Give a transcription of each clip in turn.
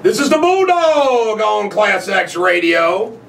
This is the Bulldog on ClassX Radio.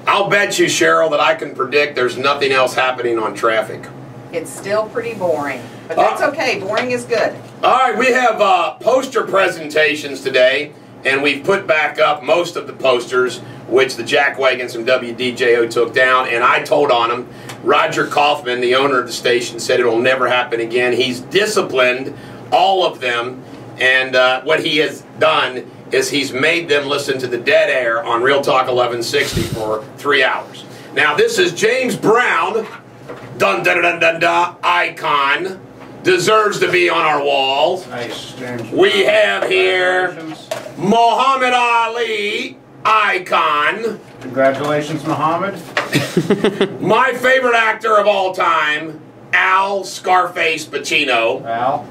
I'll bet you, Cheryl, that I can predict there's nothing else happening on traffic. It's still pretty boring, but that's okay. Boring is good. All right, we have poster presentations today, and we've put back up most of the posters, which the jackwagons from WDJO took down, and I told on them. Roger Kaufman, the owner of the station, said it'll never happen again. He's disciplined all of them, and what he has done is he's made them listen to the dead air on Real Talk 1160 for 3 hours. Now, this is James Brown, dun dun dun dun dun, icon, deserves to be on our walls. Nice, James. We have here Muhammad Ali, icon. Congratulations, Muhammad. My favorite actor of all time, Al Scarface Pacino. Al.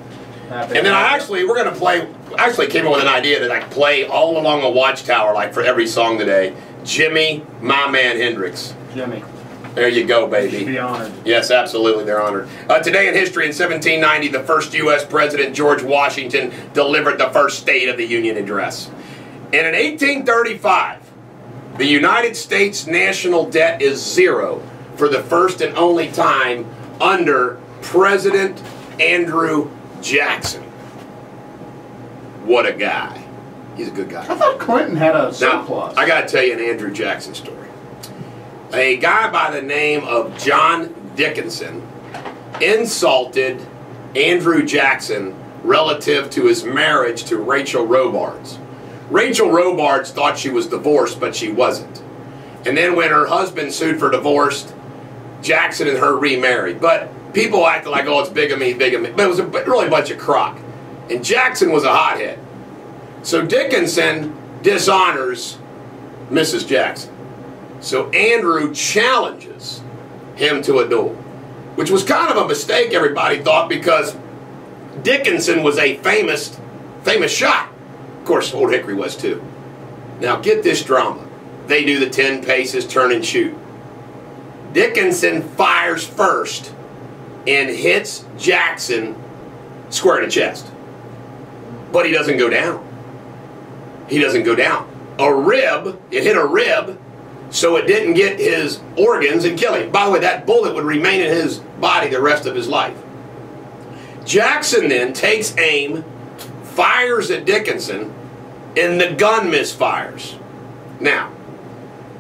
And then we're going to play, actually came up with an idea that I could play all along a watchtower, like for every song today. Jimmy, my man Hendrix. Jimmy. There you go, baby. Should be honored. Yes, absolutely, they're honored. Today in history, in 1790, the first U.S. President, George Washington, delivered the first State of the Union address. And in 1835, the United States national debt is zero for the first and only time under President Andrew Jackson. What a guy. He's a good guy. I thought Clinton had a surplus. Now, I got to tell you an Andrew Jackson story. A guy by the name of John Dickinson insulted Andrew Jackson relative to his marriage to Rachel Robards. Rachel Robards thought she was divorced, but she wasn't. And then when her husband sued for divorce, Jackson and her remarried. But people acted like, oh, it's bigamy, bigamy. But it was really a bunch of crock. And Jackson was a hothead. So Dickinson dishonors Mrs. Jackson. So Andrew challenges him to a duel, which was kind of a mistake, everybody thought, because Dickinson was a famous shot. Of course, Old Hickory was too. Now get this drama. They do the 10 paces, turn and shoot. Dickinson fires first and hits Jackson square in the chest. But he doesn't go down. He doesn't go down. A rib, it hit a rib, so it didn't get his organs and kill him. By the way, that bullet would remain in his body the rest of his life. Jackson then takes aim, fires at Dickinson, and the gun misfires. Now,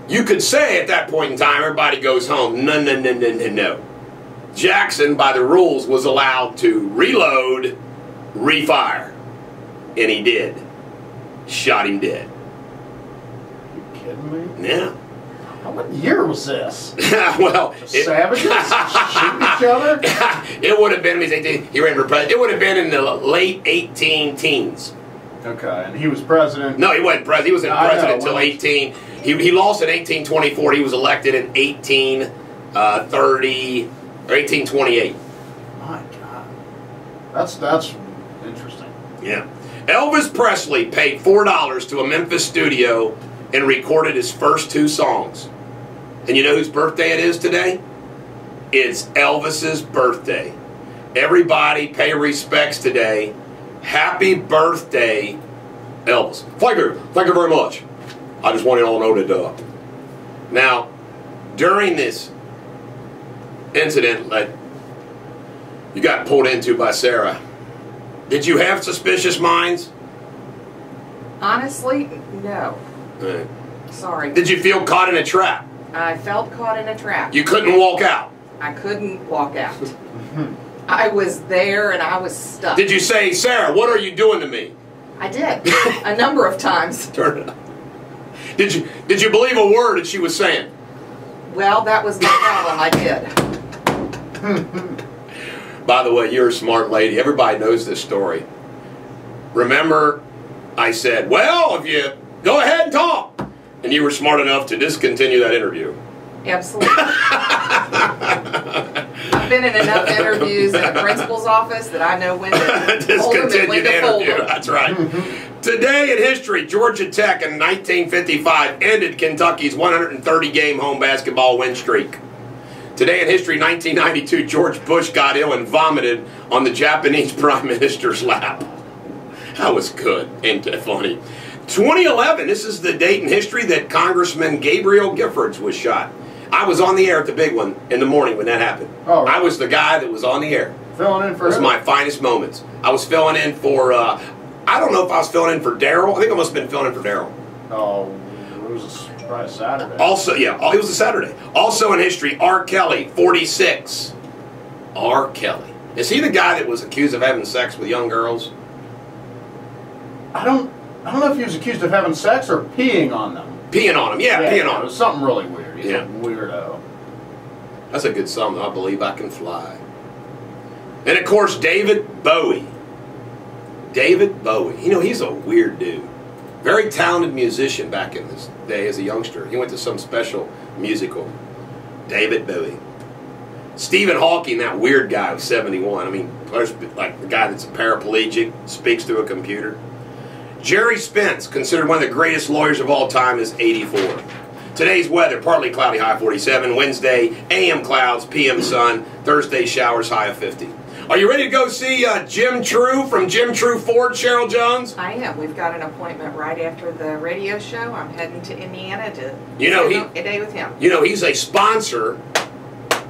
you could say at that point in time, everybody goes home. No, no, no, no, no, no. Jackson, by the rules, was allowed to reload, refire. And he did. Shot him dead. You kidding me? Yeah. What year was this? Well, savages shooting each other? It would have been, he ran for president. It would have been in the late 18-teens. Okay, and he was president. No, he wasn't president. He was president until 18. He lost in 1824. He was elected in 1830 or 1828. My God, that's interesting. Yeah. Elvis Presley paid $4 to a Memphis studio and recorded his first 2 songs. And you know whose birthday it is today? It's Elvis's birthday. Everybody pay respects today. Happy birthday, Elvis. Thank you very much. I just want you all to know that. Now, during this incident that you got pulled into by Sarah, did you have suspicious minds? Honestly, no. Right. Sorry. Did you feel caught in a trap? I felt caught in a trap. You couldn't walk out? I couldn't walk out. I was there and I was stuck. Did you say, Sarah, what are you doing to me? I did. A number of times. Turn it up. Did you believe a word that she was saying? Well, that was the problem. I did. By the way, you're a smart lady. Everybody knows this story. Remember, I said, well, if you go ahead and talk. And you were smart enough to discontinue that interview. Absolutely. I've been in enough interviews in the principal's office that I know when to hold them and when to fold them. That's right. Today in history, Georgia Tech in 1955 ended Kentucky's 130-game home basketball win streak. Today in history, 1992, George Bush got ill and vomited on the Japanese Prime Minister's lap. That was good and funny. 2011, this is the date in history that Congressman Gabriel Giffords was shot. I was on the air at the big one in the morning when that happened. Oh, right. I was the guy that was on the air. Filling in for It was my finest moments. I was filling in for, I don't know if I was filling in for Daryl. I think I must have been filling in for Daryl. Oh, it was probably a Saturday. Also, yeah, it was a Saturday. Also in history, R. Kelly, 46. R. Kelly. Is he the guy that was accused of having sex with young girls? I don't know if he was accused of having sex or peeing on them. Peeing on him, yeah, peeing on It him. was something really weird. He's Yeah. a weirdo. That's a good song, though. I Believe I Can Fly. And of course, David Bowie. David Bowie. You know, he's a weird dude. Very talented musician back in this day as a youngster. He went to some special musical. David Bowie. Stephen Hawking, that weird guy who's 71. I mean, like the guy that's a paraplegic, speaks through a computer. Jerry Spence, considered one of the greatest lawyers of all time, is 84. Today's weather, partly cloudy, high 47. Wednesday, AM clouds, PM sun. Thursday, showers, high of 50. Are you ready to go see Jim True from Jim True Ford, Cheryl Jones? I am. We've got an appointment right after the radio show. I'm heading to Indiana to spend a day with him. You know, he's a sponsor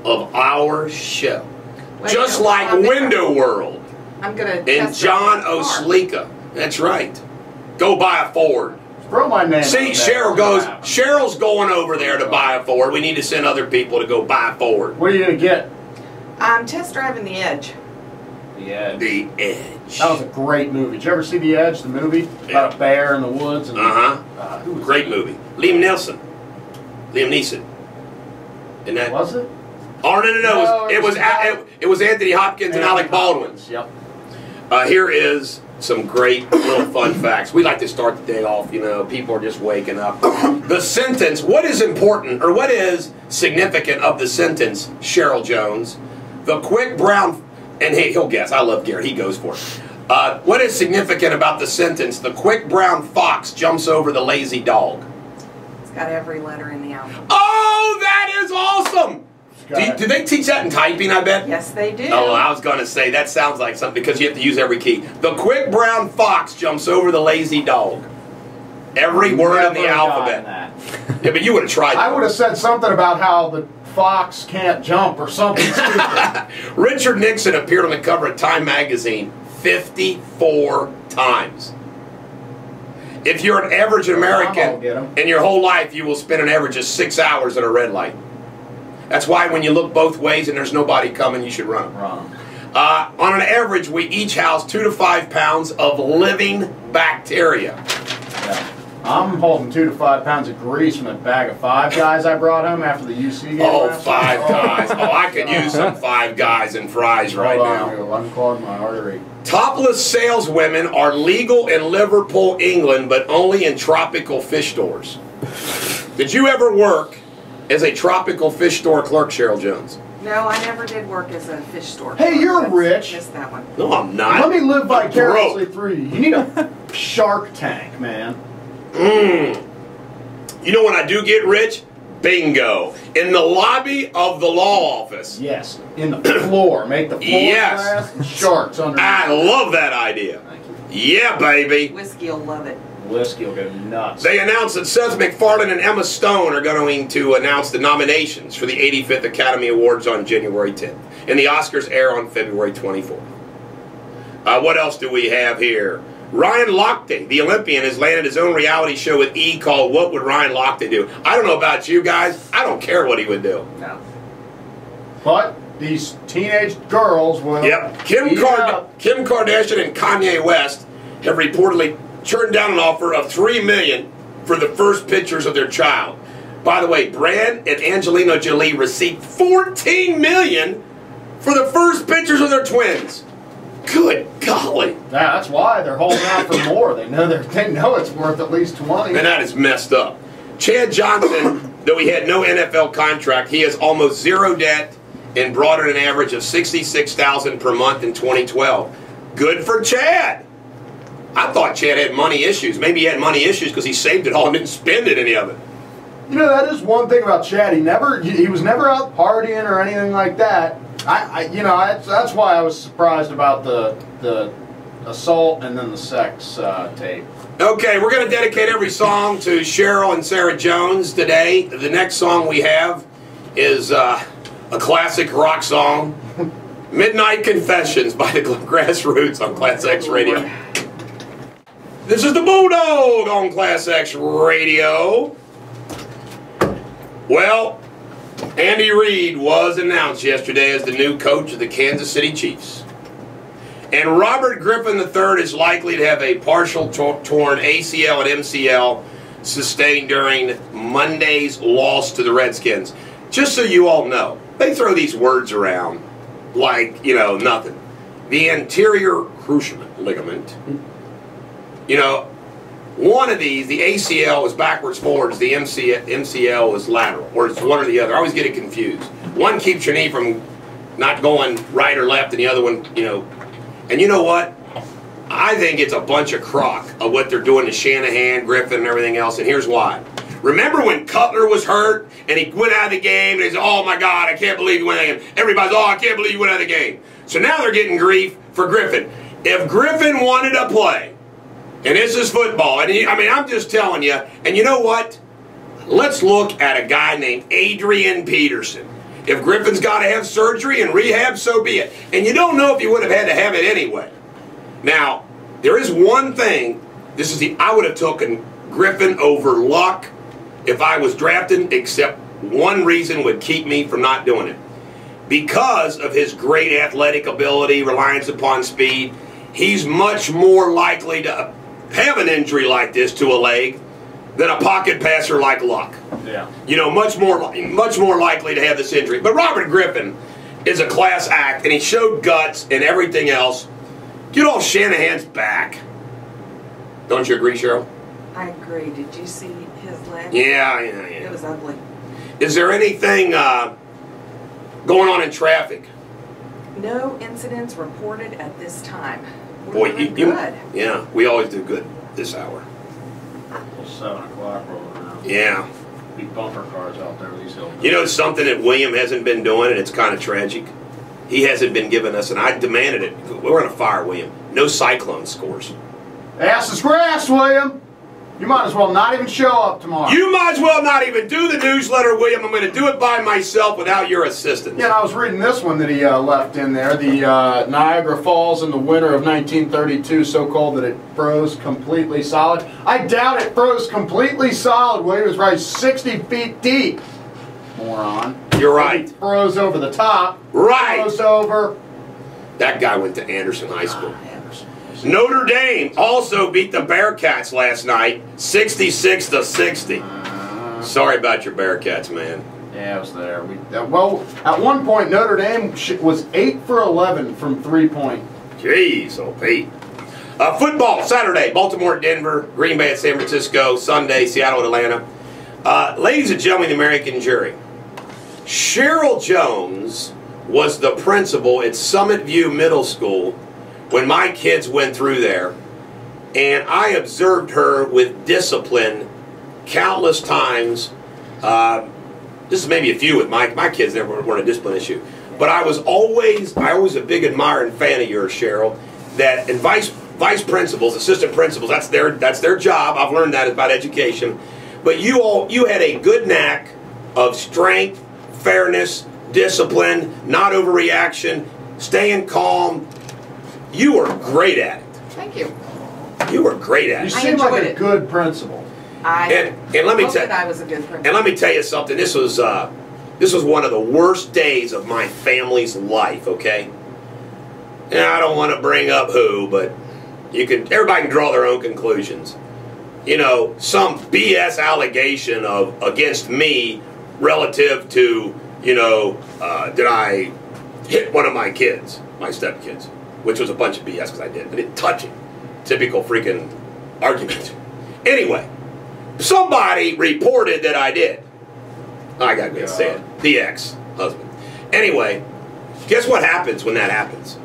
of our show. Well, Just you know, like Window World I'm going to and John Oslika. That's right. Go buy a Ford. Throw my name. See, Cheryl's going over there to buy a Ford. We need to send other people to go buy a Ford. What are you going to get? I'm test driving the Edge. The Edge. The Edge. That was a great movie. Did you ever see The Edge, the movie? About a bear in the woods? And, Great movie. Liam Neeson. And that was it? Oh, no. It was Anthony Hopkins and Alec Baldwin. Yep. Here is some great little fun facts. We like to start the day off, you know, people are just waking up. The sentence, what is important, or what is significant of the sentence, Cheryl Jones? The quick brown, and he'll guess, I love Gary, he goes for it. What is significant about the sentence, the quick brown fox jumps over the lazy dog? It's got every letter in the alphabet. Oh, that is awesome! Do they teach that in typing, I bet? Yes, they do. Oh, I was going to say, that sounds like something, because you have to use every key. The quick brown fox jumps over the lazy dog. Every word in the alphabet. Yeah, but you would have tried that. I would have said something about how the fox can't jump or something stupid. Richard Nixon appeared on the cover of Time magazine 54 times. If you're an average American, in your whole life, you will spend an average of 6 hours at a red light. That's why when you look both ways and there's nobody coming, you should run. On an average, we each house 2 to 5 pounds of living bacteria. Yeah. I'm holding 2 to 5 pounds of grease from a bag of Five Guys I brought home after the UC game. Oh, Five Guys. Oh, I could use some Five Guys and fries right now. Unclog my artery. Topless saleswomen are legal in Liverpool, England, but only in tropical fish stores. Did you ever work as a tropical fish store clerk, Cheryl Jones? No, I never did work as a fish store. Hey, you're rich. Missed that one. No, I'm not. Let me live vicariously through you. You need a Shark Tank, man. You know when I do get rich? Bingo. In the lobby of the law office. Yes. In the floor. Make the floor glass and sharks underneath. I love that idea. Thank you. Yeah, baby. Whiskey will love it. Whiskey will go nuts. They announced that Seth MacFarlane and Emma Stone are going to announce the nominations for the 85th Academy Awards on January 10th. And the Oscars air on February 24th. What else do we have here? Ryan Lochte, the Olympian, has landed his own reality show with E! called What Would Ryan Lochte Do? I don't know about you guys. I don't care what he would do. No. But these teenage girls will... Yep. Kim Kardashian and Kanye West have reportedly turned down an offer of $3 million for the first pictures of their child. By the way, Brad and Angelina Jolie received $14 million for the first pictures of their twins. Good golly. Yeah, that's why they're holding out for more. They know it's worth at least 20. And that is messed up. Chad Johnson, though he had no NFL contract, he has almost zero debt and brought in an average of $66,000 per month in 2012. Good for Chad. I thought Chad had money issues. Maybe he had money issues because he saved it all and didn't spend any of it. You know, that is one thing about Chad. He was never out partying or anything like that. That's why I was surprised about the assault and then the sex tape. Okay, we're going to dedicate every song to Cheryl and Sarah Jones today. The next song we have is a classic rock song, Midnight Confessions by the Grassroots on ClassX Radio. This is the Bulldog on ClassX Radio. Well, Andy Reid was announced yesterday as the new coach of the Kansas City Chiefs. And Robert Griffin III is likely to have a partial torn ACL and MCL sustained during Monday's loss to the Redskins. Just so you all know, they throw these words around like, you know, nothing. The anterior cruciate ligament. You know, one of these, the ACL is backwards forwards, the MCL is lateral, or it's one or the other. I always get it confused. One keeps your knee from not going right or left, and the other one, you know. And you know what? I think it's a bunch of crock of what they're doing to Shanahan, Griffin, and everything else, and here's why. Remember when Cutler was hurt, and he went out of the game, and he said, oh my God, I can't believe he went out of the game. Everybody's, oh, I can't believe he went out of the game. So now they're getting grief for Griffin. If Griffin wanted to play, and this is football, and I mean, I'm just telling you, and you know what? Let's look at a guy named Adrian Peterson. If Griffin's got to have surgery and rehab, so be it. And you don't know if he would have had to have it anyway. Now, there is one thing. I would have taken Griffin over Luck if I was drafted, except one reason would keep me from not doing it. Because of his great athletic ability, reliance upon speed, he's much more likely to have an injury like this to a leg than a pocket passer like Luck. Yeah. You know, much more likely to have this injury. But Robert Griffin is a class act, and he showed guts and everything else. Get off Shanahan's back. Don't you agree, Cheryl? I agree. Did you see his leg? Yeah. It was ugly. Is there anything going on in traffic? No incidents reported at this time. Boy, We're doing good. Yeah, we always do good this hour. It's 7 o'clock rolling around. Yeah. Big bumper cars out there, these hills. You know something that William hasn't been doing, and it's kind of tragic? He hasn't been giving us, and I demanded it. We're on a fire, William. No cyclone scores. Ass is grass, William. You might as well not even show up tomorrow. You might as well not even do the newsletter, William. I'm going to do it by myself without your assistance. Yeah, and I was reading this one that he left in there. The Niagara Falls in the winter of 1932, so cold that it froze completely solid. I doubt it froze completely solid, William. It was right 60 feet deep. Moron. You're right. It froze over the top. Right. Froze over. That guy went to Anderson High School. Notre Dame also beat the Bearcats last night, 66-60. Sorry about your Bearcats, man. Yeah, I was there. Well, at one point, Notre Dame was 8 for 11 from 3-point. Jeez, oh Pete. Football, Saturday, Baltimore, Denver, Green Bay at San Francisco, Sunday, Seattle, Atlanta. Ladies and gentlemen, the American jury. Cheryl Jones was the principal at Summit View Middle School when my kids went through there, and I observed her with discipline countless times. This is maybe a few with my kids never weren't a discipline issue. But I was always a big admirer and fan of yours, Cheryl, that and vice principals, assistant principals, that's their job. I've learned that about education. But you had a good knack of strength, fairness, discipline, not overreaction, staying calm. You were great at it. Thank you. You were great at it. You seem like a good principal. And let me tell you, I was a good principal. And let me tell you something. This was one of the worst days of my family's life. Okay. Now I don't want to bring up who, but everybody can draw their own conclusions. You know, some BS allegation against me relative to, you know, did I hit one of my kids, my stepkids, which was a bunch of BS because I did. I didn't touch him. Typical freaking argument. Anyway, somebody reported that I did. I got to say it. The ex-husband. Anyway, guess what happens when that happens?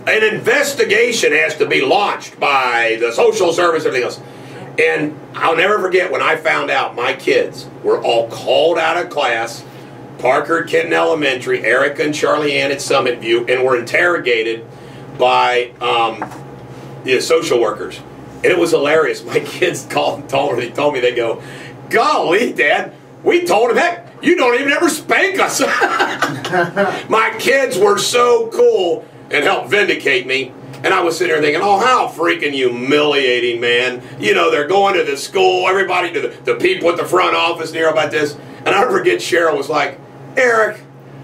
An investigation has to be launched by the social service and everything else. And I'll never forget when I found out my kids were all called out of class, Parker at Crittenden Elementary, Erica and Charlie Ann at Summit View, and were interrogated by Yeah, social workers. And it was hilarious. My kids told me, they go, golly, Dad, we told him, heck, you don't even ever spank us. My kids were so cool and helped vindicate me. And I was sitting there thinking, oh, how freaking humiliating, man. You know, they're going to the school, everybody, to the people at the front office hear about this. And I'll never forget Cheryl was like, Eric,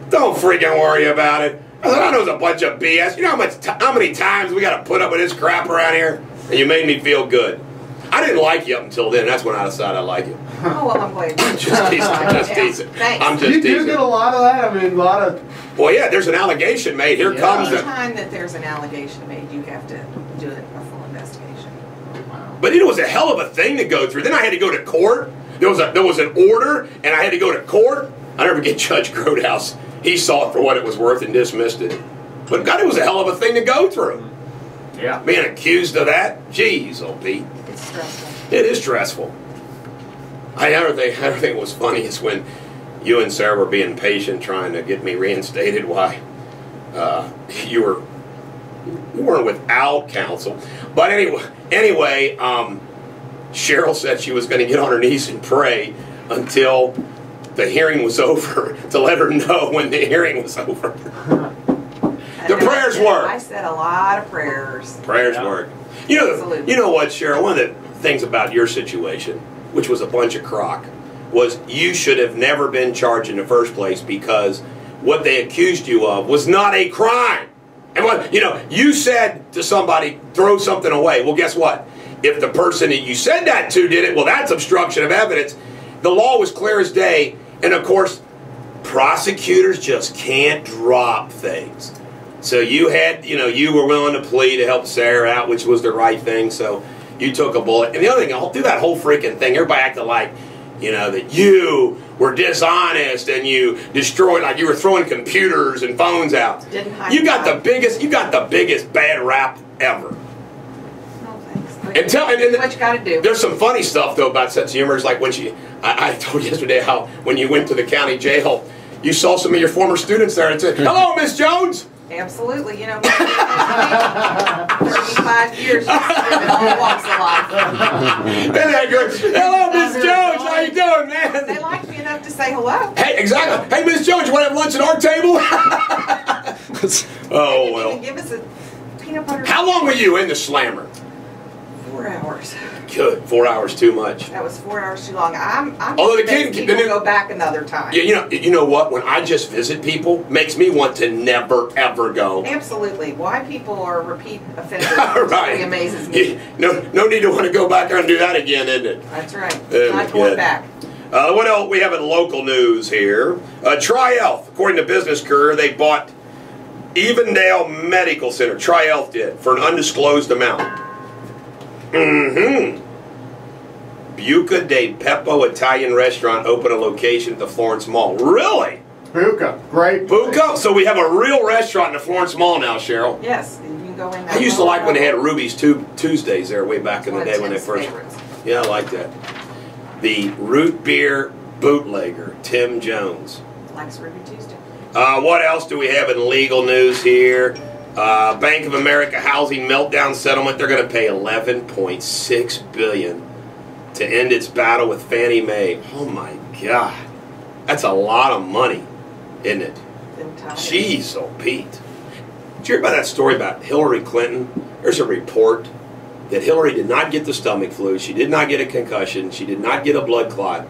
don't freaking worry about it. I said, I know it's a bunch of BS. You know how many times we got to put up with this crap around here? And you made me feel good. I didn't like you up until then. That's when I decided I like you. Oh, well, I'm glad. Just teasing. Just teasing. Thanks. I'm just You teasing. do get a lot of that? I mean, a lot of... Well, yeah, there's an allegation made. Here comes the... Anytime that there's an allegation made, you have to do a full investigation. Wow. But it was a hell of a thing to go through. Then I had to go to court. There was an order, and I had to go to court. I never forget Judge Grodehouse. He saw it for what it was worth and dismissed it. But God, it was a hell of a thing to go through. Yeah. Being accused of that? Jeez, old Pete. It's stressful. It is stressful. Another thing was funny is when you and Sarah were being patient trying to get me reinstated. Why? You weren't without counsel. But anyway, Cheryl said she was going to get on her knees and pray until the hearing was over to let her know when the hearing was over. The prayers work. I said a lot of prayers. Prayers work. You know what, Cheryl? One of the things about your situation, which was a bunch of crock, was you should have never been charged in the first place because what they accused you of was not a crime. And what you said to somebody, throw something away. Well, guess what? If the person that you said that to did it, well, that's obstruction of evidence. The law was clear as day, and of course, prosecutors just can't drop things. So you were willing to plead to help Sarah out, which was the right thing. So you took a bullet. And the other thing, all through that whole freaking thing, everybody acted like, that you were dishonest and you destroyed, like you were throwing computers and phones out. Didn't hide. You got the biggest bad rap ever. No thanks. And What you got to do? There's some funny stuff though about sense of humor. It's like when I told you yesterday how when you went to the county jail, you saw some of your former students there and said, "Hello, Miss Jones." Absolutely, 35 years, in all walks of life. And they go, "Hello, Miss Jones, how you doing, man?" They liked me enough to say hello. Hey, exactly. Hey, Miss Jones, you want to have lunch at our table? Oh They didn't well. even give us a peanut butter. How long were you in the slammer? 4 hours. Good, 4 hours too much. That was 4 hours too long. I'm Although the convinced kid- people go back another time. Yeah, you know what? When I just visit people, makes me want to never ever go. Absolutely. Why people are repeat offenders Right. really amazes me. No need to want to go back there and do that again, isn't it? That's right. Oh, Not going good. back. What else we have in local news here? Tri-Health, according to Business Courier, they bought Evendale Medical Center. Tri-Health did for an undisclosed amount. Buca de Beppo Italian restaurant opened a location at the Florence Mall. Really? Buca, great. Buca? So we have a real restaurant in the Florence Mall now, Cheryl. Yes, you can go in. I used to like when they had Ruby's Tuesdays there way back in the day when they first. Favorites. Yeah, I like that. The root beer bootlegger, Tim Jones. Likes Ruby Tuesday. What else do we have in legal news here? Bank of America housing meltdown settlement. They're going to pay $11.6 billion to end its battle with Fannie Mae. Oh my God, that's a lot of money, isn't it? Jeez, oh Pete. Did you hear about that story about Hillary Clinton? There's a report that Hillary did not get the stomach flu. She did not get a concussion. She did not get a blood clot.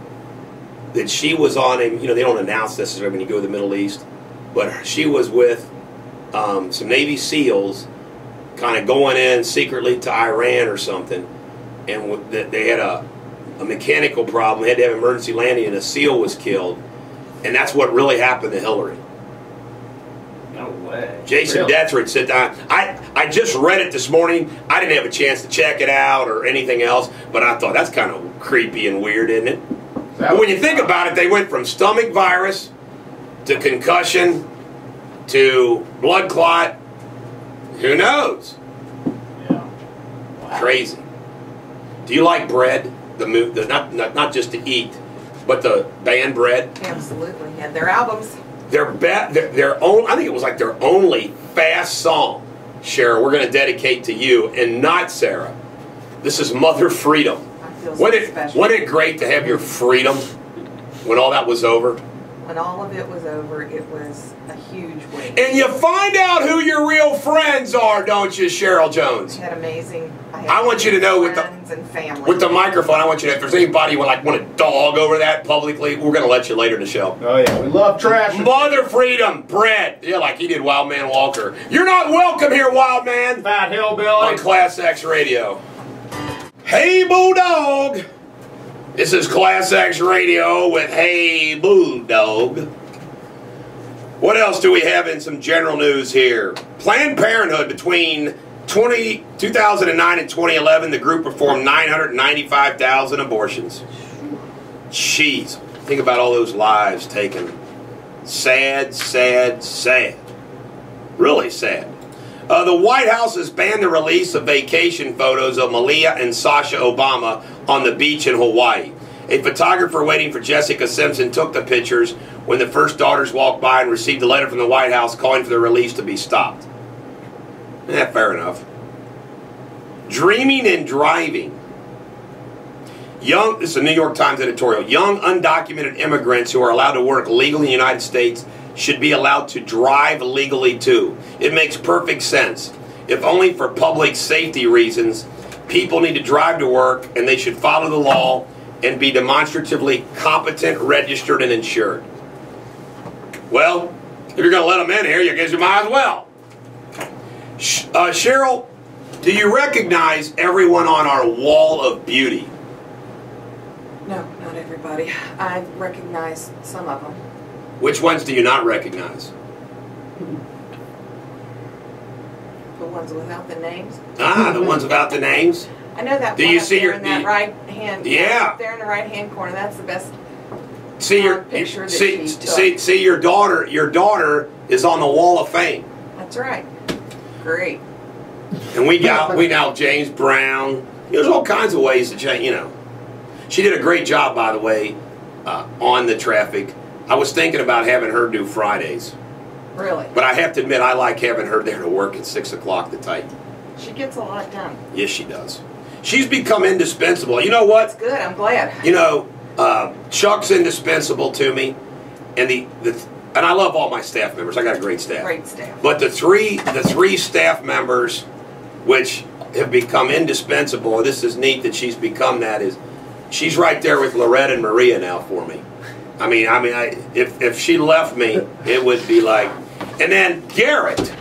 That she was on a, they don't announce this when you go to the Middle East, but she was with some Navy SEALs kind of going in secretly to Iran or something, and they had a mechanical problem. They had to have emergency landing, and a SEAL was killed, and that's what really happened to Hillary. No way. Jason Really? Deters said, I just read it this morning. I didn't have a chance to check it out or anything else, but I thought that's kind of creepy and weird, isn't it? But when you think about it, they went from stomach virus to concussion to blood clot. Who knows? Yeah. Wow. Crazy. Do you like bread? Not just to eat, but the band bread. Absolutely. Yeah, their albums. Their own. I think it was like their only fast song Cheryl, we're going to dedicate to you and not Sarah. This is Mother Freedom. I feel so special. Wasn't it great to have your freedom when all that was over? When all of it was over, it was a huge weight. And you find out who your real friends are, don't you, Cheryl Jones? I had amazing. I want you to know with friends and family. With the microphone, I want you to, if there's anybody who want to dog over that publicly, we're going to let you later in the show. Oh yeah, we love trash. Mother Freedom, Brett. Yeah, like he did Wild Man Walker. You're not welcome here, Wild Man. Fat hillbilly. On ClassX Radio. Hey, Bulldog. This is ClassX Radio with Hey, Bulldog. What else do we have in some general news here? Planned Parenthood between 2009 and 2011, the group performed 995,000 abortions. Jeez. Think about all those lives taken. Sad, sad, sad. Really sad. The White House has banned the release of vacation photos of Malia and Sasha Obama on the beach in Hawaii. A photographer waiting for Jessica Simpson took the pictures when the first daughters walked by and received a letter from the White House calling for the release to be stopped. Fair enough. Dreaming and driving. This is a New York Times editorial. Young undocumented immigrants who are allowed to work legally in the United States should be allowed to drive legally too. It makes perfect sense. If only for public safety reasons, people need to drive to work and they should follow the law and be demonstratively competent, registered, and insured. Well, if you're going to let them in here, I guess you might as well. Cheryl, do you recognize everyone on our wall of beauty? No, not everybody. I recognize some of them. Which ones do you not recognize? The ones without the names? The ones without the names? I know that do one you up see there your, in that right hand. Yeah. Up there in the right hand corner. That's the best picture that see your daughter. Your daughter is on the Wall of Fame. That's right. Great. And we now James Brown. There's all kinds of ways to change. She did a great job, by the way, on the traffic. I was thinking about having her do Fridays. Really? But I have to admit, I like having her there to work at 6 o'clock to type. She gets a lot done. Yes, she does. She's become indispensable. You know what? That's good. I'm glad. Chuck's indispensable to me, and and I love all my staff members. I got a great staff. Great staff. But the three staff members, which have become indispensable, and this is neat that she's become that, is she's right there with Loretta and Maria now for me. If she left me, it would be like. And then Garrett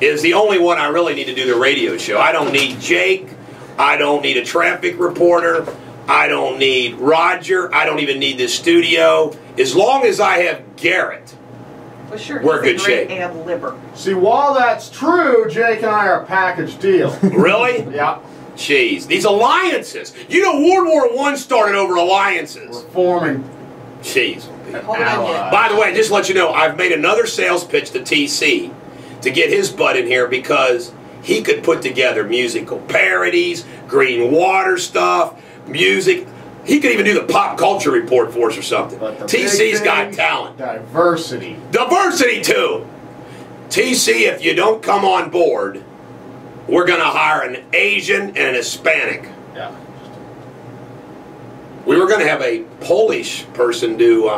is the only one I really need to do the radio show. I don't need Jake. I don't need a traffic reporter. I don't need Roger. I don't even need this studio. As long as I have Garrett, well, sure, we're good shape. ad-libber. See, while that's true, Jake and I are a package deal. Really? Yeah. Jeez, these alliances. World War I started over alliances. We're forming. Jeez. By the way, just to let you know, I've made another sales pitch to TC to get his butt in here because he could put together musical parodies, green water stuff, music. He could even do the pop culture report for us or something. TC's got talent. Diversity. Diversity, too. TC, if you don't come on board, we're going to hire an Asian and an Hispanic. Yeah. We were going to have a Polish person do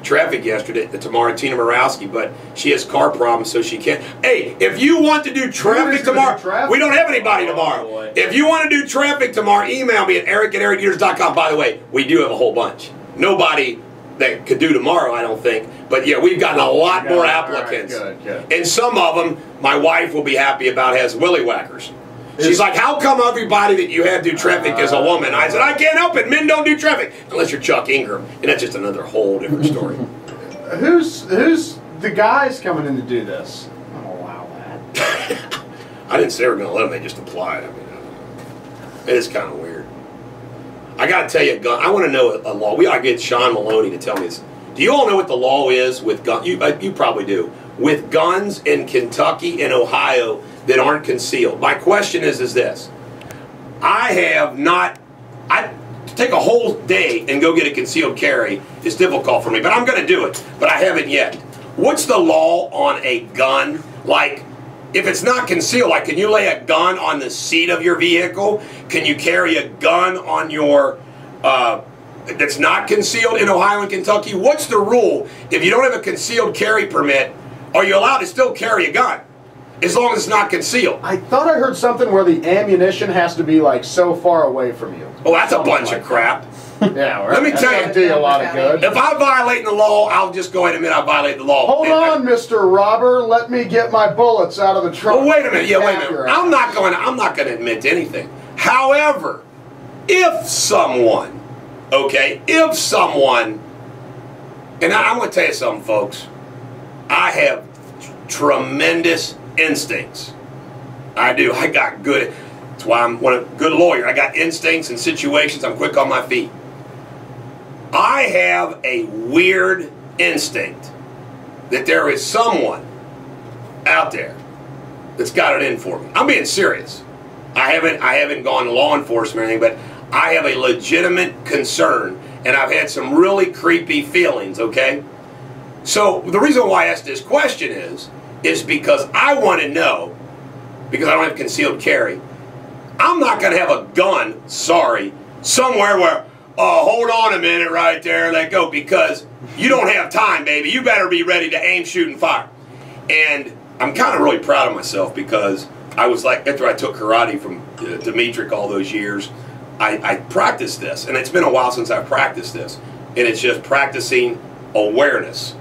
traffic yesterday, tomorrow, Tina Morawski, but she has car problems, so she can't. Hey, if you want to do traffic tomorrow, we don't have anybody tomorrow. If you want to do traffic tomorrow, email me at eric@ericdeters.com. By the way, we do have a whole bunch. Nobody that could do tomorrow, I don't think. But yeah, we've gotten a lot more applicants. Right, good. And some of them, my wife will be happy about, has willy whackers. She's like, how come everybody that you have do traffic is a woman? I said, I can't help it. Men don't do traffic. Unless you're Chuck Ingram. And that's just another whole different story. Who's the guys coming in to do this? I don't allow that. I didn't say we were going to let them. They just applied. It is kind of weird. I got to tell you, I want to know a law. We ought to get Sean Maloney to tell me this. Do you all know what the law is with guns? You probably do. With guns in Kentucky and Ohio that aren't concealed. My question is this. I take a whole day and go get a concealed carry is difficult for me, but I'm going to do it, but I haven't yet. What's the law on a gun? Like, if it's not concealed, like can you lay a gun on the seat of your vehicle? Can you carry a gun on your, that's not concealed in Ohio and Kentucky? What's the rule? If you don't have a concealed carry permit, are you allowed to still carry a gun? As long as it's not concealed. I thought I heard something where the ammunition has to be like so far away from you. Oh, that's a bunch of crap. Yeah, right. Let me tell you, do you a lot of good. if I violate the law, I'll just go ahead and admit I violate the law. Hold on, Mr. Robber. Let me get my bullets out of the trunk. Well, wait a minute. Yeah, wait a minute. I'm not going to admit to anything. However, if someone, okay, and I'm going to tell you something, folks. I have tremendous instincts. I do. I got good. That's why I'm a good lawyer. I got instincts in situations. I'm quick on my feet. I have a weird instinct that there is someone out there that's got it in for me. I'm being serious. I haven't gone to law enforcement or anything, but I have a legitimate concern, and I've had some really creepy feelings, okay? So the reason why I asked this question is because I want to know, because I don't have concealed carry, I'm not going to have a gun, sorry, somewhere where, oh, hold on a minute right there, let go, because you don't have time, baby. You better be ready to aim, shoot, and fire. And I'm kind of really proud of myself because I was like, after I took karate from Dimitri all those years, I practiced this, and it's been a while since I've practiced this, and it's just practicing awareness.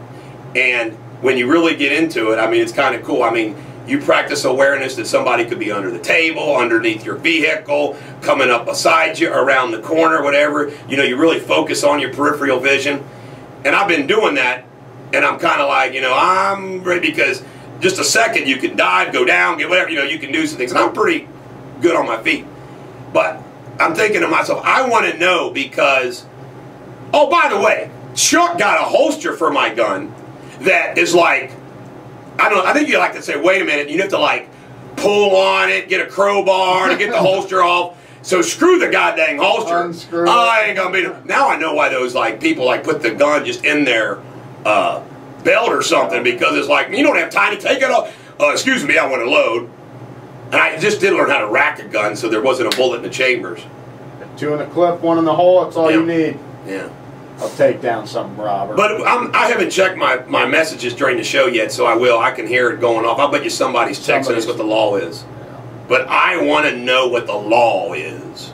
And when you really get into it, I mean, it's kind of cool. I mean, you practice awareness that somebody could be under the table, underneath your vehicle, coming up beside you, around the corner, whatever. You know, you really focus on your peripheral vision. And I've been doing that, and I'm kind of like, you know, I'm ready because just a second you can dive, go down, get whatever, you know, you can do some things. And I'm pretty good on my feet. But I'm thinking to myself, I want to know because, oh, by the way, Chuck got a holster for my gun that is like, I don't know, I think you like to say, wait a minute, you have to like pull on it, get a crowbar to get the holster off. So screw the goddamn holster. Unscrew I ain't gonna be. Now I know why those like people like put the gun just in their belt or something, because it's like you don't have time to take it off. Excuse me, I want to load. And I just did learn how to rack a gun, so there wasn't a bullet in the chambers. 2 in the clip, 1 in the hole. That's all you need. Yeah. I'll take down some robber. But I haven't checked my messages during the show yet, so I will. I can hear it going off. I bet you somebody's texting us what the law is. Yeah. But I want to know what the law is.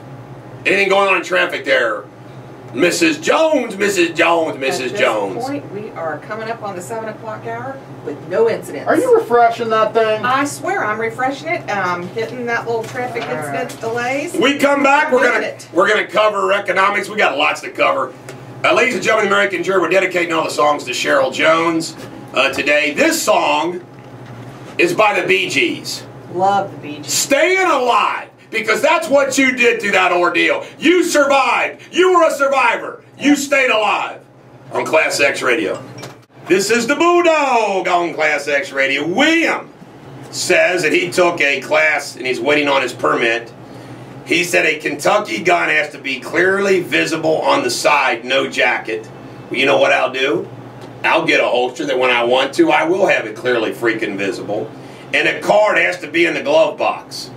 Anything going on in traffic there? Mrs. Jones, Mrs. Jones, Mrs. Jones. At this point, we are coming up on the 7 o'clock hour with no incidents. Are you refreshing that thing? I swear I'm refreshing it. Hitting that little traffic incident delays. We come back, we're gonna cover economics. We got lots to cover. Ladies and gentlemen, American jury, we're dedicating all the songs to Cheryl Jones today. This song is by the Bee Gees. Love the Bee Gees. Staying alive, because that's what you did through that ordeal. You survived. You were a survivor. You stayed alive on ClassX Radio. This is the Bulldog on ClassX Radio. William says that he took a class and he's waiting on his permit. He said a Kentucky gun has to be clearly visible on the side, no jacket. Well, you know what I'll do? I'll get a holster that when I want to, I will have it clearly freaking visible. And a card has to be in the glove box.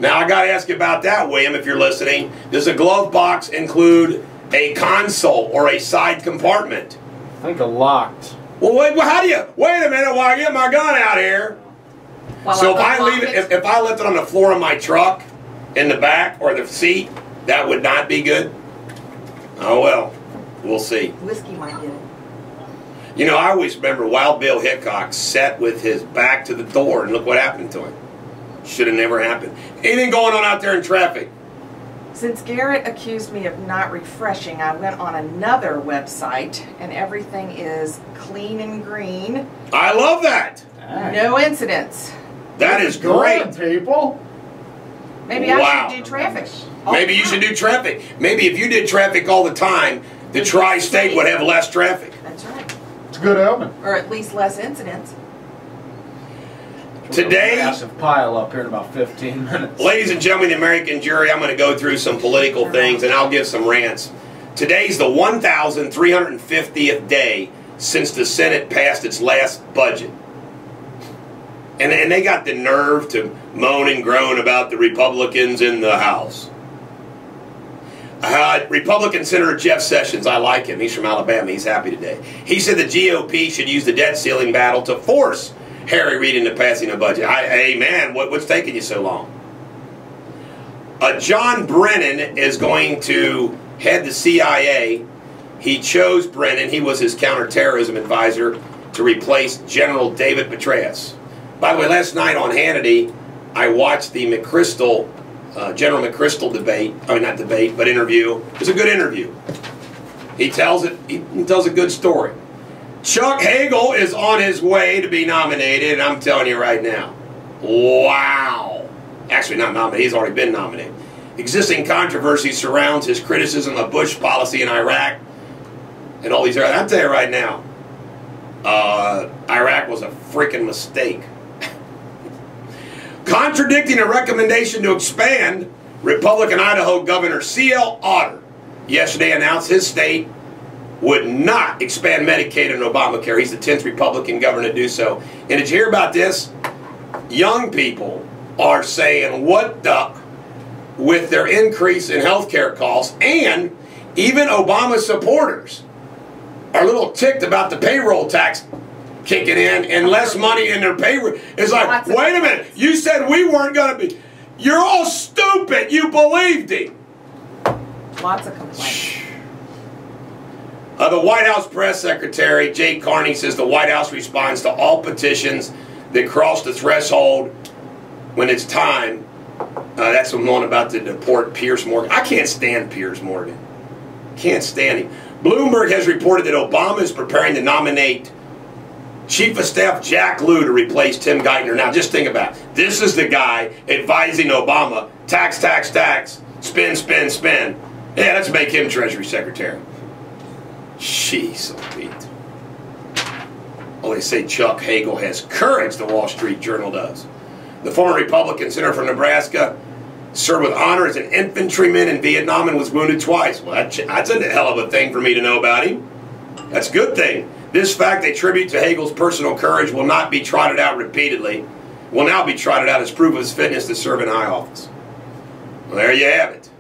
Now, I got to ask you about that, William, if you're listening. Does a glove box include a console or a side compartment? I think a locked. Well, wait a minute while I get my gun out here. So if I leave it, if I left it on the floor of my truck, in the back or the seat, that would not be good. Oh well, we'll see. Whiskey might get it. You know, I always remember Wild Bill Hickok sat with his back to the door, and look what happened to him. Should have never happened. Anything going on out there in traffic? Since Garrett accused me of not refreshing, I went on another website, and everything is clean and green. I love that. No incidents. That is great, people. Maybe I should do traffic. Maybe you should do traffic. Maybe if you did traffic all the time, the tri-state would have less traffic. That's right. It's a good omen. Or at least less incidents. Today, massive pile up here in about 15 minutes. Ladies and gentlemen, the American jury, I'm going to go through some political things and I'll give some rants. Today's the 1,350th day since the Senate passed its last budget. And they got the nerve to moan and groan about the Republicans in the House. Republican Senator Jeff Sessions, I like him. He's from Alabama. He's happy today. He said the GOP should use the debt ceiling battle to force Harry Reid into passing a budget. Hey, man, what's taking you so long? John Brennan is going to head the CIA. He chose Brennan. He was his counterterrorism advisor to replace General David Petraeus. By the way, last night on Hannity, I watched the McChrystal, General McChrystal debate. I mean, not debate, but interview. It was a good interview. He tells a good story. Chuck Hagel is on his way to be nominated, and I'm telling you right now, wow. Actually, not nominated. He's already been nominated. Existing controversy surrounds his criticism of Bush policy in Iraq and all these areas. I'll tell you right now, Iraq was a freaking mistake. Contradicting a recommendation to expand, Republican Idaho Governor C.L. Otter yesterday announced his state would not expand Medicaid and Obamacare. He's the 10th Republican governor to do so. And did you hear about this? Young people are saying, what the, with their increase in health care costs, and even Obama supporters are a little ticked about the payroll tax kicking in and less money in their payroll. It's like, wait a minute, you said we weren't going to be, you're all stupid, you believed him. Lots of complaints. The White House press secretary, Jake Carney, says the White House responds to all petitions that cross the threshold when it's time. That's the one about to deport Piers Morgan. I can't stand Piers Morgan. Can't stand him. Bloomberg has reported that Obama is preparing to nominate Chief of Staff Jack Lew to replace Tim Geithner. Now, just think about it. This is the guy advising Obama, tax, tax, tax, spend, spend, spend. Yeah, let's make him Treasury Secretary. Jeez, Pete. Oh, they say Chuck Hagel has courage, the Wall Street Journal does. The former Republican senator from Nebraska served with honor as an infantryman in Vietnam and was wounded twice. Well, that's a hell of a thing for me to know about him. That's a good thing. This fact, a tribute to Hagel's personal courage, will not be trotted out repeatedly. Will now be trotted out as proof of his fitness to serve in high office. Well, there you have it.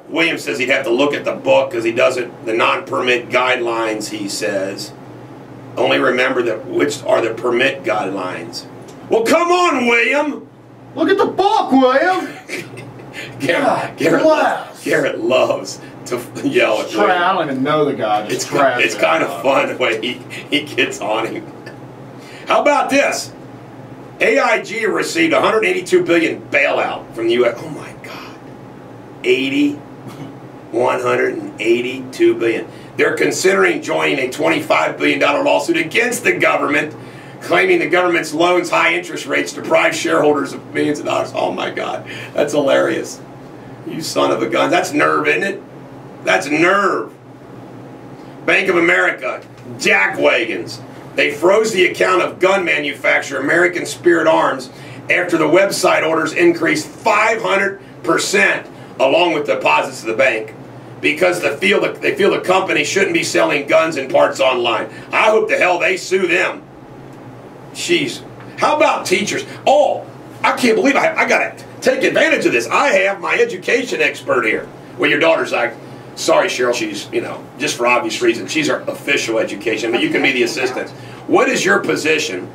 Williams says he'd have to look at the book because he doesn't, the non-permit guidelines, he says. Only remember that which are the permit guidelines. Well, come on, William! Look at the book, William! Garrett loves to yell at William. I don't even know the guy. It's kind of fun the way he gets on him. How about this? AIG received $182 billion bailout from the U.S. Oh my God. 182 billion. They're considering joining a $25 billion lawsuit against the government, claiming the government's loans, high interest rates, deprive shareholders of millions of dollars. Oh my God, that's hilarious. You son of a gun. That's nerve, isn't it? That's nerve. Bank of America, jack wagons. They froze the account of gun manufacturer American Spirit Arms after the website orders increased 500% along with deposits to the bank, because they feel the company shouldn't be selling guns and parts online. I hope the hell they sue them. Jeez. How about teachers? Oh, I can't believe I got to take advantage of this. I have my education expert here. Well, your daughter's like, sorry, Cheryl, she's, just for obvious reasons, she's our official education, but you can be the assistant. What is your position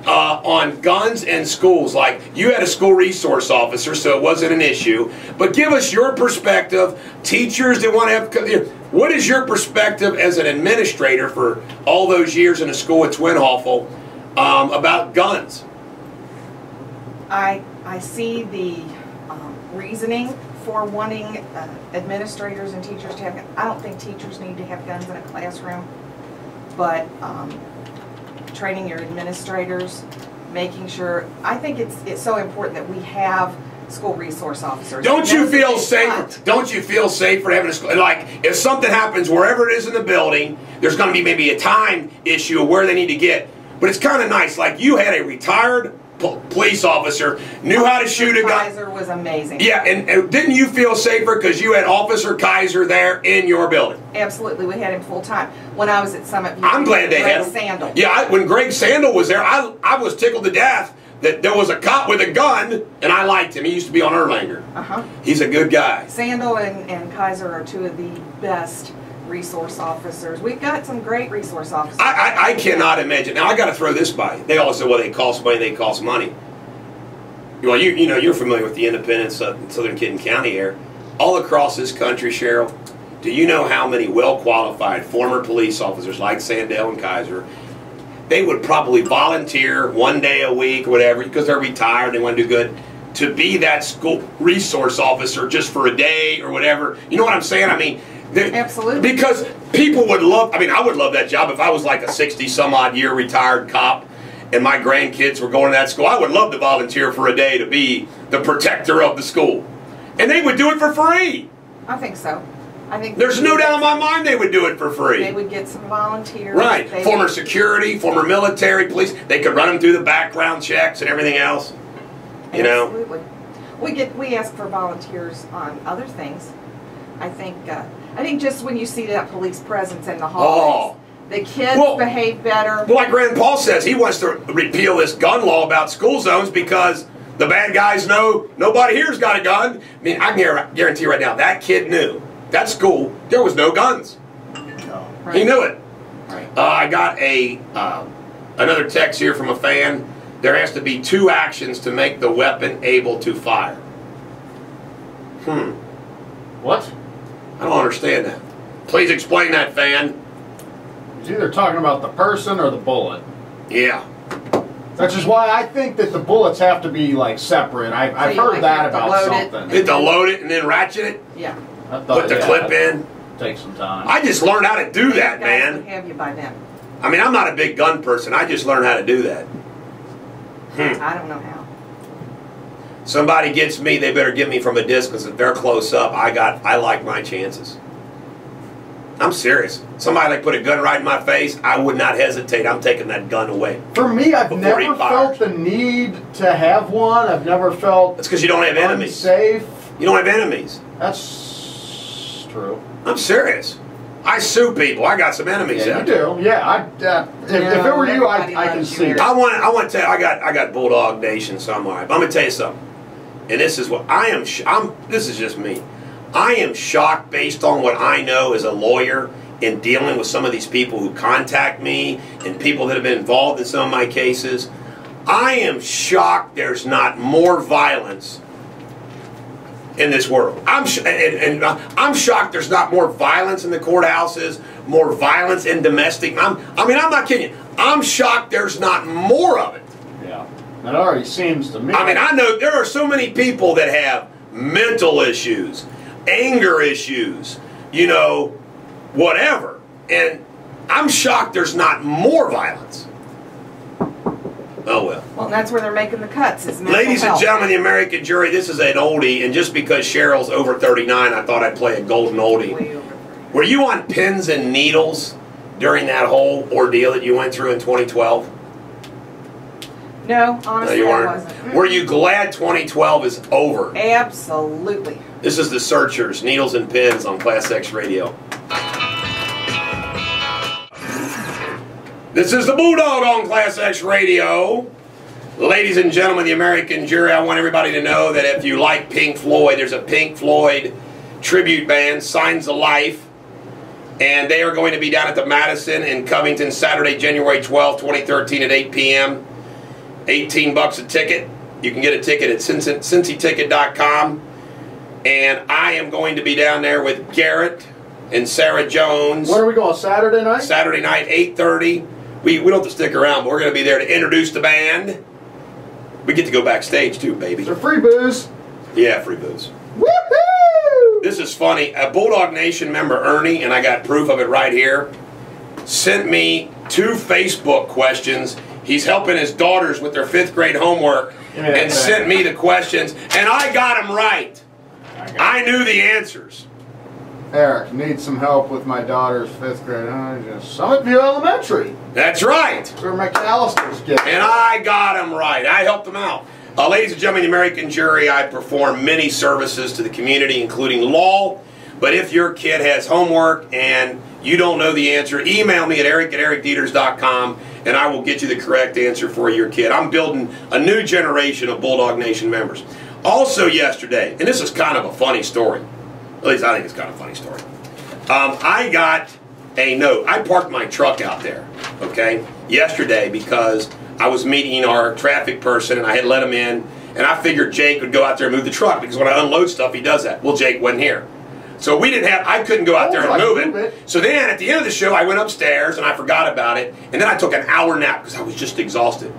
on guns in schools? Like, you had a school resource officer, so it wasn't an issue, but give us your perspective. Teachers that want to have, what is your perspective as an administrator for all those years in a school at Twin Hoffel about guns? I see the reasoning for wanting administrators and teachers to have guns. I don't think teachers need to have guns in a classroom, but training your administrators, making sure, I think it's so important that we have school resource officers. Don't you feel safer? Don't you feel safer having a school? Like, if something happens wherever it is in the building, there's going to be maybe a time issue of where they need to get. But it's kind of nice. Like, you had a retired police officer, knew how to shoot a gun. Kaiser was amazing. Yeah, and didn't you feel safer because you had Officer Kaiser there in your building? Absolutely, we had him full time. When I was at Summit View, I'm glad they had him. Sandal. Yeah, when Greg Sandal was there, I was tickled to death that there was a cop with a gun, and I liked him. He used to be on Erlanger. He's a good guy. Sandal and Kaiser are two of the best resource officers. We've got some great resource officers. I cannot imagine. Now, I got to throw this by you. They always say, well, they cost money, they cost money. Well, you know, you're familiar with the independent Southern Crittenden County area. All across this country, Cheryl, do you know how many well-qualified former police officers like Sandal and Kaiser, they would probably volunteer 1 day a week or whatever because they're retired, they want to do good, to be that school resource officer just for a day or whatever. You know what I'm saying? I mean, absolutely. Because people would love, I mean, I would love that job if I was like a 60-some-odd-year retired cop and my grandkids were going to that school. I would love to volunteer for a day to be the protector of the school. And they would do it for free. I think so. I think there's no doubt in my mind they would do it for free. They would get some volunteers. Right. Former security, former military, police. They could run them through the background checks and everything else. You know? Absolutely. We ask for volunteers on other things. I think just when you see that police presence in the hallways, the kids behave better. Well, like Grandpa says, he wants to repeal this gun law about school zones because the bad guys know nobody here's got a gun. I mean, I can guarantee you right now, that kid knew. That school, there was no guns. Right. He knew it. Right. I got another text here from a fan. There has to be 2 actions to make the weapon able to fire. What? I don't understand that. Please explain that, fan. He's either talking about the person or the bullet. Yeah. Which is why I think that the bullets have to be like separate. I've heard that about something. You have to load it and then ratchet it? Yeah. Put the clip in? Take some time. I just learned how to do that, man. Would have you by then. I mean, I'm not a big gun person. I just learned how to do that. I don't know how. Somebody gets me, they better get me from a distance. If they're close up, I like my chances. I'm serious. Somebody like put a gun right in my face, I would not hesitate. I'm taking that gun away. For me, I've never felt the need to have one. I've never felt. That's because you don't have enemies. Unsafe. You don't have enemies. That's true. I'm serious. I sue people. I got some enemies out there. You do. Yeah. If it were you, I can see. I want to tell you. I got Bulldog Nation somewhere. But I'm gonna tell you something. And this is what I am. This is just me. I am shocked based on what I know as a lawyer in dealing with some of these people who contact me and people that have been involved in some of my cases. I am shocked there's not more violence in this world. I'm shocked there's not more violence in the courthouses, more violence in domestic. I mean, I'm not kidding you. I'm shocked there's not more of it. Yeah, that already seems to me. I mean, I know there are so many people that have mental issues, anger issues, you know, whatever. And I'm shocked there's not more violence. Oh, well. Well, that's where they're making the cuts, is mental Ladies and health. gentlemen, the American jury, this is an oldie, and just because Cheryl's over 39, I thought I'd play a golden oldie. Way over. Were you on pins and needles during that whole ordeal that you went through in 2012? No, honestly, you I weren't. wasn't. Were you glad 2012 is over? Absolutely. This is the Searchers, Needles and Pins on ClassX Radio. This is the Bulldog on ClassX Radio. Ladies and gentlemen, the American jury, I want everybody to know that if you like Pink Floyd, there's a Pink Floyd tribute band, Signs of Life, and they are going to be down at the Madison in Covington Saturday, January 12, 2013 at 8 p.m. $18 a ticket. You can get a ticket at cincyticket.com. And I am going to be down there with Garrett and Sarah Jones. When are we going, Saturday night? Saturday night, 8:30. We don't have to stick around, but we're going to be there to introduce the band. We get to go backstage too, baby. Is there free booze? Yeah, free booze. Woohoo! This is funny. A Bulldog Nation member, Ernie, and I got proof of it right here, sent me 2 Facebook questions. He's helping his daughters with their 5th grade homework and sent me the questions, and I got them right. I knew the answers. Eric, need some help with my daughter's 5th grade. Summit View Elementary. That's right. That's where McAllister's get. And I got them right. I helped them out. Ladies and gentlemen, the American Jury, I perform many services to the community, including law. But if your kid has homework and you don't know the answer, email me at eric@ericdeters.com and I will get you the correct answer for your kid. I'm building a new generation of Bulldog Nation members. Also yesterday, and this is kind of a funny story. At least I think it's kind of a funny story. I got a note. I parked my truck out there, okay, yesterday because I was meeting our traffic person and I had let him in, and I figured Jake would go out there and move the truck because when I unload stuff, he does that. Well, Jake wasn't here. So I couldn't go out there and move it. So then at the end of the show, I went upstairs and I forgot about it, and then I took an hour nap because I was just exhausted.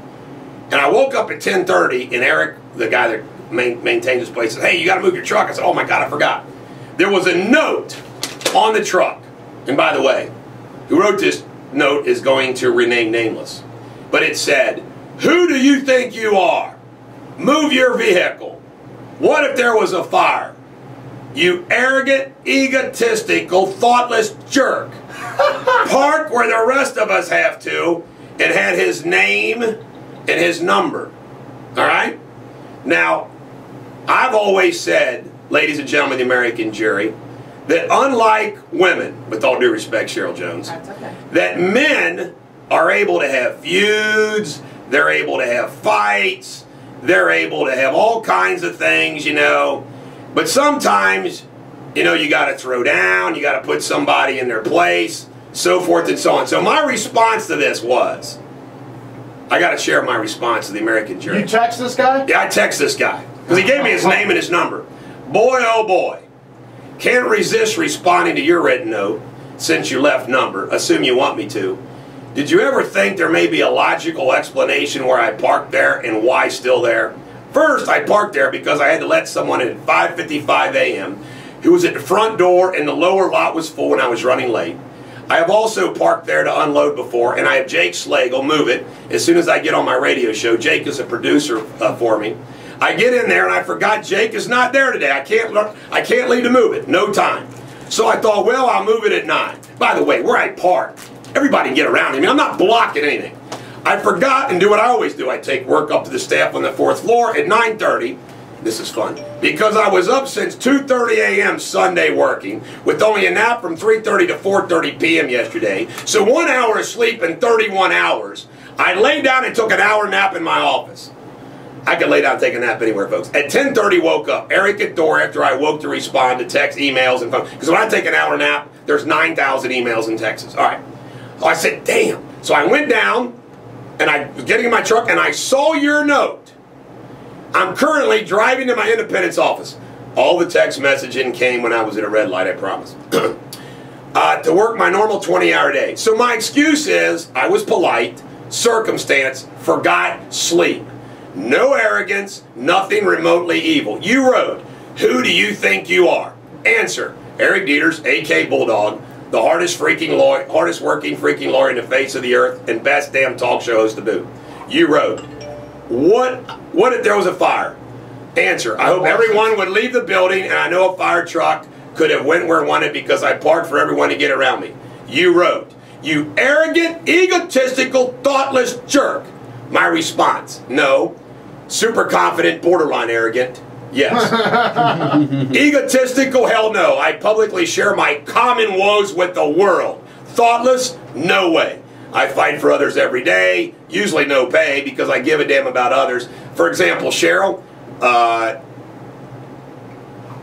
And I woke up at 10:30, and Eric, the guy that maintains this place, said, "Hey, you got to move your truck." I said, "Oh my God, I forgot." There was a note on the truck. And by the way, who wrote this note is going to remain nameless. But it said, "Who do you think you are? Move your vehicle. What if there was a fire? You arrogant, egotistical, thoughtless jerk. Park where the rest of us have to." It had his name and his number. All right? Now, I've always said, ladies and gentlemen of the American Jury, that unlike women, with all due respect, Cheryl Jones, That's okay. that men are able to have feuds, they're able to have fights, they're able to have all kinds of things, you know. But sometimes, you know, you got to throw down, you got to put somebody in their place, so forth and so on. So my response to this was, I got to share my response to the American Jury. You text this guy? Yeah, I text this guy because he gave me his name and his number. Boy, oh boy, can't resist responding to your written note since you left number. Assume you want me to. Did you ever think there may be a logical explanation where I parked there and why still there? First, I parked there because I had to let someone in at 5:55 a.m. who was at the front door and the lower lot was full and I was running late. I have also parked there to unload before, and I have Jake Slagle move it as soon as I get on my radio show. Jake is a producer for me. I get in there and I forgot Jake is not there today. I can't leave to move it. No time. So I thought, well, I'll move it at 9. By the way, where I park, everybody can get around. I mean, I'm not blocking anything. I forgot and do what I always do. I take work up to the staff on the 4th floor at 9:30. This is fun. Because I was up since 2:30 a.m. Sunday working, with only a nap from 3:30 to 4:30 p.m. yesterday. So 1 hour of sleep in 31 hours. I laid down and took an hour nap in my office. I could lay down and take a nap anywhere, folks. At 10:30, woke up. Eric at door after I woke to respond to text, emails, and phone. Because when I take an hour nap, there's 9,000 emails and texts. All right. So I said, damn. So I went down, and I was getting in my truck, and I saw your note. I'm currently driving to my Independence office. All the text messaging came when I was at a red light, I promise. To work my normal 20-hour day. So my excuse is, I was polite, circumstance, forgot, sleep. No arrogance, nothing remotely evil. You wrote, who do you think you are? Answer, Eric Deters, a.k.a. Bulldog, the hardest working freaking lawyer in the face of the earth and best damn talk show host to boot. You wrote, what if there was a fire? Answer, I hope everyone would leave the building, and I know a fire truck could have went where it wanted because I parked for everyone to get around me. You wrote, you arrogant, egotistical, thoughtless jerk. My response, no. Super confident, borderline arrogant, yes. Egotistical, hell no. I publicly share my common woes with the world. Thoughtless, no way. I fight for others every day, usually no pay because I give a damn about others. For example, Cheryl,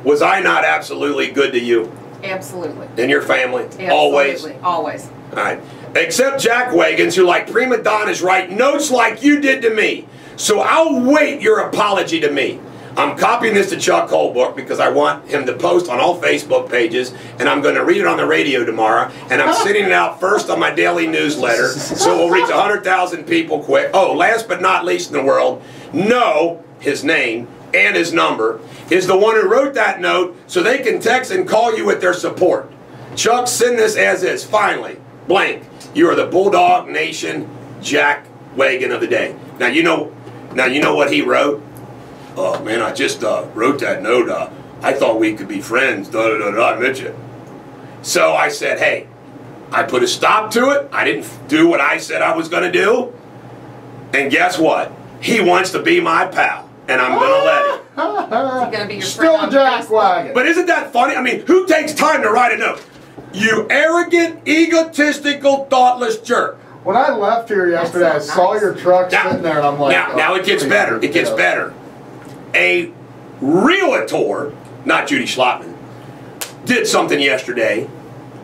was I not absolutely good to you? Absolutely. And your family? Absolutely. Always? Always. All right. Except Jack Wagons, who like prima donnas write notes like you did to me. So I'll wait your apology to me. I'm copying this to Chuck Holbrook because I want him to post on all Facebook pages, and I'm going to read it on the radio tomorrow, and I'm sending it out first on my daily newsletter, so we'll reach 100,000 people quick. Oh, last but not least in the world, no, his name and his number is the one who wrote that note so they can text and call you with their support. Chuck, send this as is. Finally, blank. You are the Bulldog Nation Jack Wagon of the day. Now you know what he wrote? Oh man, I just wrote that note. I thought we could be friends. I met you. So I said, hey, I put a stop to it. I didn't do what I said I was going to do. And guess what? He wants to be my pal, and I'm going to let him. Is he going to be your Still friend a on jack Facebook? wagon. But isn't that funny? I mean, who takes time to write a note? You arrogant, egotistical, thoughtless jerk. When I left here yesterday, That's so I saw nice. your truck sitting there, and I'm like, now it gets better. It gets better. A realtor, not Judy Schlottman, did something yesterday,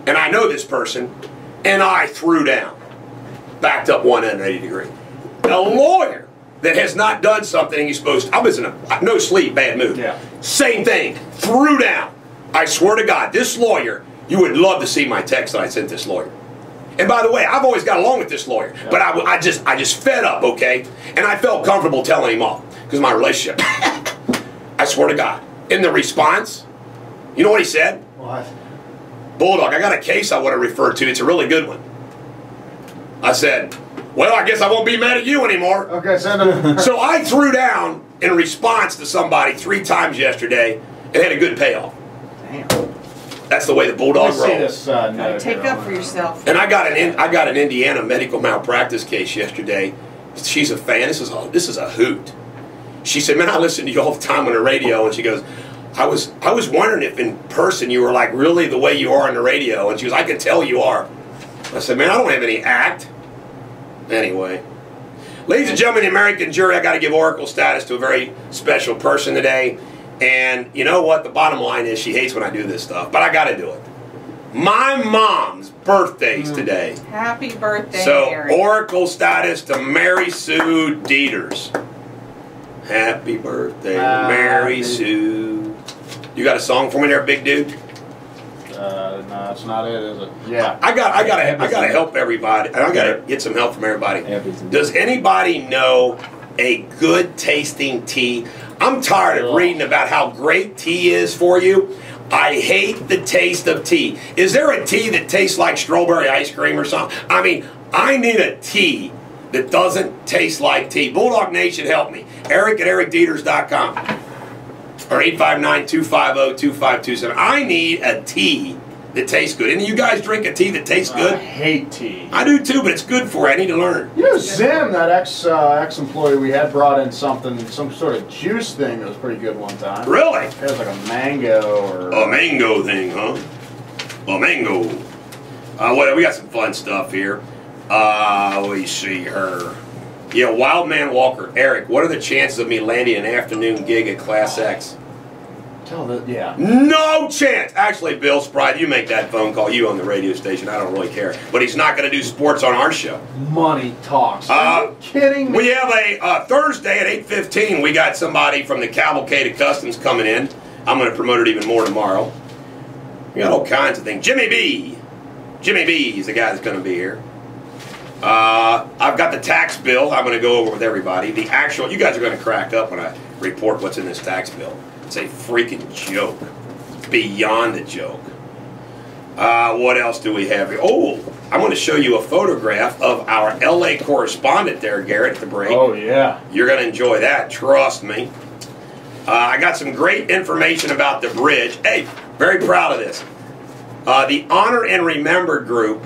and I know this person, and I threw down. Backed up 180 degrees. A lawyer that has not done something he's supposed to, I was in a no sleep, bad mood. Yeah. Same thing. Threw down. I swear to God, this lawyer, you would love to see my text that I sent this lawyer. And by the way, I've always got along with this lawyer, but I just fed up, okay? And I felt comfortable telling him off because of my relationship. I swear to God. In the response, you know what he said? What? Bulldog, I got a case I want to refer to. It's a really good one. I said, well, I guess I won't be mad at you anymore. Okay, send him. So I threw down in response to somebody 3 times yesterday and had a good payoff. Damn. That's the way the Bulldog Let's see rolls. this note Take here. up for yourself. And I got an Indiana medical malpractice case yesterday. She's a fan. This is a hoot. She said, man, I listen to you all the time on the radio. And she goes, I was wondering if in person you were like really the way you are on the radio. And she goes, I can tell you are. I said, man, I don't have any act. Anyway. Ladies and gentlemen, the American jury, I got to give Oracle status to a very special person today. And you know what? The bottom line is she hates when I do this stuff. But I got to do it. My mom's birthday's today. Happy birthday, So, Mary. Oracle status to Mary Sue Deters. Happy birthday, Mary Sue. You got a song for me there, big dude? No, that's not it, is it? Yeah. I gotta help everybody. I gotta get some help from everybody. Does anybody know a good tasting tea? I'm tired of reading about how great tea is for you. I hate the taste of tea. Is there a tea that tastes like strawberry ice cream or something? I mean, I need a tea that doesn't taste like tea. Bulldog Nation, help me. Eric at ericdeters.com or 859-250-2527. I need a tea that tastes good. Any of you guys drink a tea that tastes good? I hate tea. I do too, but it's good for you. I need to learn. You know, Zim, that ex-employee we had, brought in some sort of juice thing that was pretty good one time. Really? It was like a mango or... A mango thing, huh? A mango. Well, we got some fun stuff here. Let me see her. Yeah, Wild Man Walker. Eric, what are the chances of me landing an afternoon gig at ClassX? Yeah. No chance! Actually, Bill Sprite, you make that phone call. You on the radio station. I don't really care. But he's not going to do sports on our show. Money talks. Are you kidding me? We have a Thursday at 8:15. We got somebody from the Cavalcade of Customs coming in. I'm going to promote it even more tomorrow. We got all kinds of things. Jimmy B. Jimmy B is the guy that's going to be here. I've got the tax bill I'm going to go over with everybody. The actual, you guys are going to crack up when I report what's in this tax bill. It's a freaking joke. It's beyond a joke. What else do we have here? Oh, I'm going to show you a photograph of our LA correspondent there, Garrett, at the break. Oh, yeah. You're going to enjoy that, trust me. I got some great information about the bridge. Hey, very proud of this. The Honor and Remember group,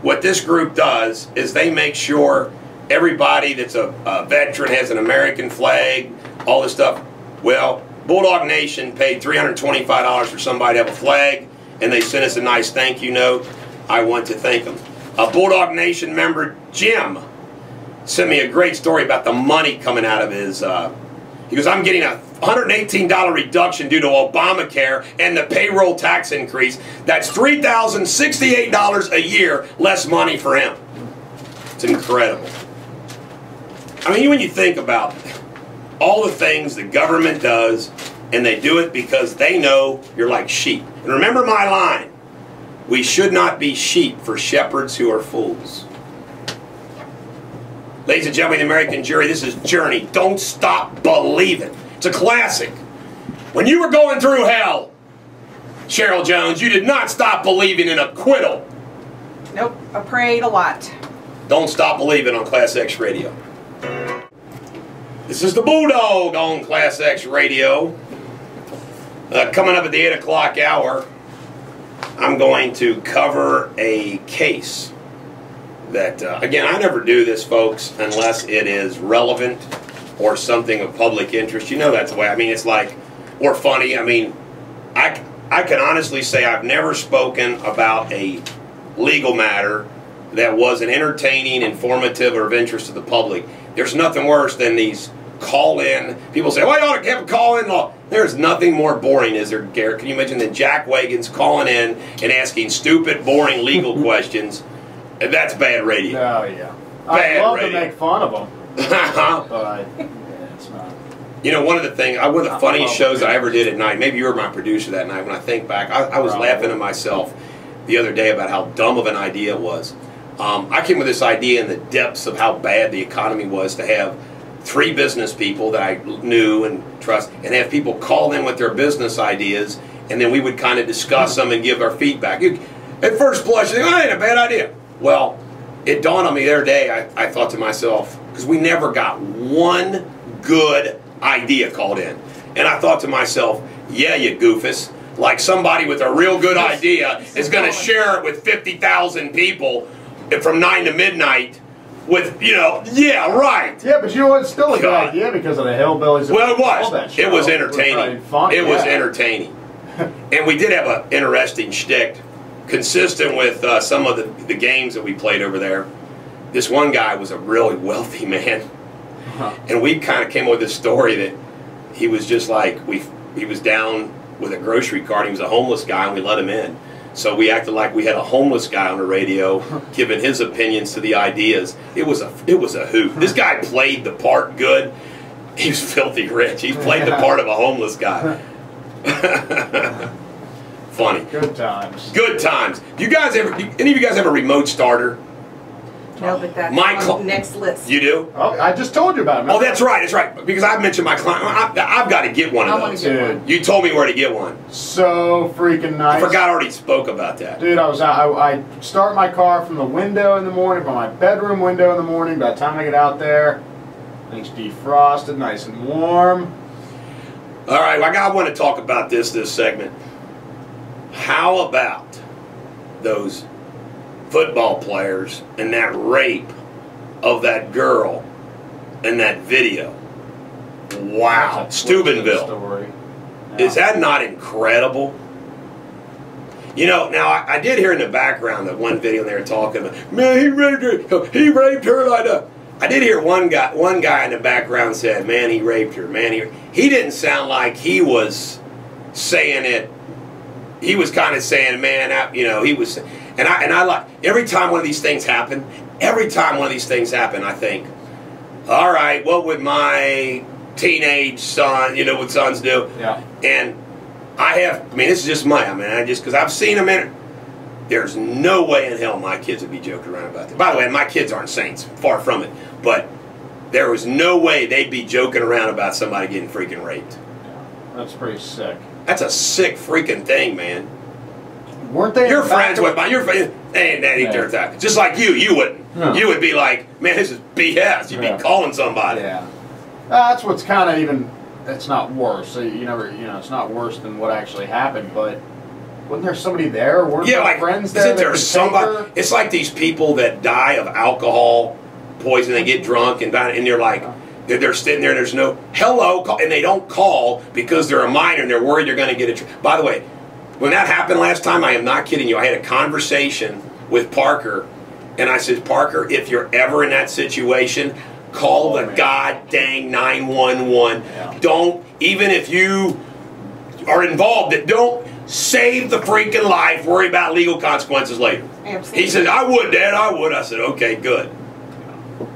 what this group does is they make sure everybody that's a veteran has an American flag, all this stuff. Well, Bulldog Nation paid $325 for somebody to have a flag, and they sent us a nice thank you note. I want to thank them. A Bulldog Nation member, Jim, sent me a great story about the money coming out of his... he goes, I'm getting a $118 reduction due to Obamacare and the payroll tax increase. That's $3,068 a year less money for him. It's incredible. I mean, when you think about all the things the government does, and they do it because they know you're like sheep. And remember my line, we should not be sheep for shepherds who are fools. Ladies and gentlemen, the American jury, this is Journey. Don't stop believing. It's a classic. When you were going through hell, Cheryl Jones, you did not stop believing in acquittal. Nope, I prayed a lot. Don't stop believing on ClassX Radio. This is the Bulldog on ClassX Radio. Coming up at the 8 o'clock hour, I'm going to cover a case that, again, I never do this, folks, unless it is relevant or something of public interest. You know that's the way. I mean, it's like, or funny. I mean, I can honestly say I've never spoken about a legal matter that wasn't entertaining, informative, or of interest to the public. There's nothing worse than these call-in. People say, well, you ought to have a call-in law. There's nothing more boring, is there, Garrett? Can you imagine than Jack Wagons calling in and asking stupid, boring legal questions? And that's bad radio. Oh, yeah. Bad I'd love radio. to make fun of them, but yeah, it's not. You know, one of the things, one of the funniest shows I ever did at night, maybe you were my producer that night, when I think back, I was laughing to myself the other day about how dumb of an idea it was. I came with this idea in the depths of how bad the economy was to have 3 business people that I knew and trust, and have people call in with their business ideas, and then we would kind of discuss them and give our feedback. At first blush, you think, oh, that ain't a bad idea. Well, it dawned on me the other day, I thought to myself, because we never got one good idea called in. And I thought to myself, yeah, you goofus. Like somebody with a real good idea is going to share it with 50,000 people from 9 to midnight with, you know, yeah, right. Yeah, but you know what? It's still a good idea because of the hillbillies. Well, it was. It was entertaining. It was entertaining. And we did have an interesting shtick, consistent with some of the games that we played over there. This one guy was a really wealthy man. And we kind of came up with this story that he was just like, he was down with a grocery cart. He was a homeless guy, and we let him in. So we acted like we had a homeless guy on the radio giving his opinions to the ideas. It was a hoot. This guy played the part good. He was filthy rich. He played the part of a homeless guy. Funny. Good times. Good times. Do you guys ever? Any of you guys have a remote starter? No, but that's on the next list. You do? Oh, I just told you about it. Oh, that's right. That's right. Because I mentioned my client. I've got to get one of those. Dude. You told me where to get one. So freaking nice. I forgot I already spoke about that. Dude, I start my car from the window in the morning, from my bedroom window in the morning. By the time I get out there, things defrosted, nice and warm. All right, well, I want to talk about this segment. How about those football players and that rape of that girl in that video? Wow. Steubenville. Yeah. Is that not incredible? You know, now I did hear in the background that one video they were talking about, man, he raped her. He raped her like that. I did hear one guy in the background said, man, he raped her. Man, he didn't sound like he was saying it. He was kind of saying, man, you know, he was. And I like, every time one of these things happen, I think, all right, what would my teenage son, you know what sons do? Yeah. And I mean, this is just because I've seen them in it. There's no way in hell my kids would be joking around about that. By the way, my kids aren't saints, far from it. But there was no way they'd be joking around about somebody getting freaking raped. Yeah, that's pretty sick. That's a sick freaking thing, man. Weren't they? You're friends with their time. Just like you wouldn't. No. You would be like, man, this is BS. You'd be calling somebody. Yeah. That's what's kind of even. It's not worse. So it's not worse than what actually happened. But wasn't there somebody there? Weren't there like friends there? Isn't there somebody? It's like these people that die of alcohol poison. They get drunk and die, and they're like. They're sitting there and there's no hello, and they don't call because they're a minor and they're worried they're going to get it. By the way, when that happened last time, I am not kidding you. I had a conversation with Parker, and I said, Parker, if you're ever in that situation, call the god dang 911. Yeah. Don't, even if you are involved, don't save the freaking life. Worry about legal consequences later. Absolutely. He said, I would, Dad, I would. I said, okay, good.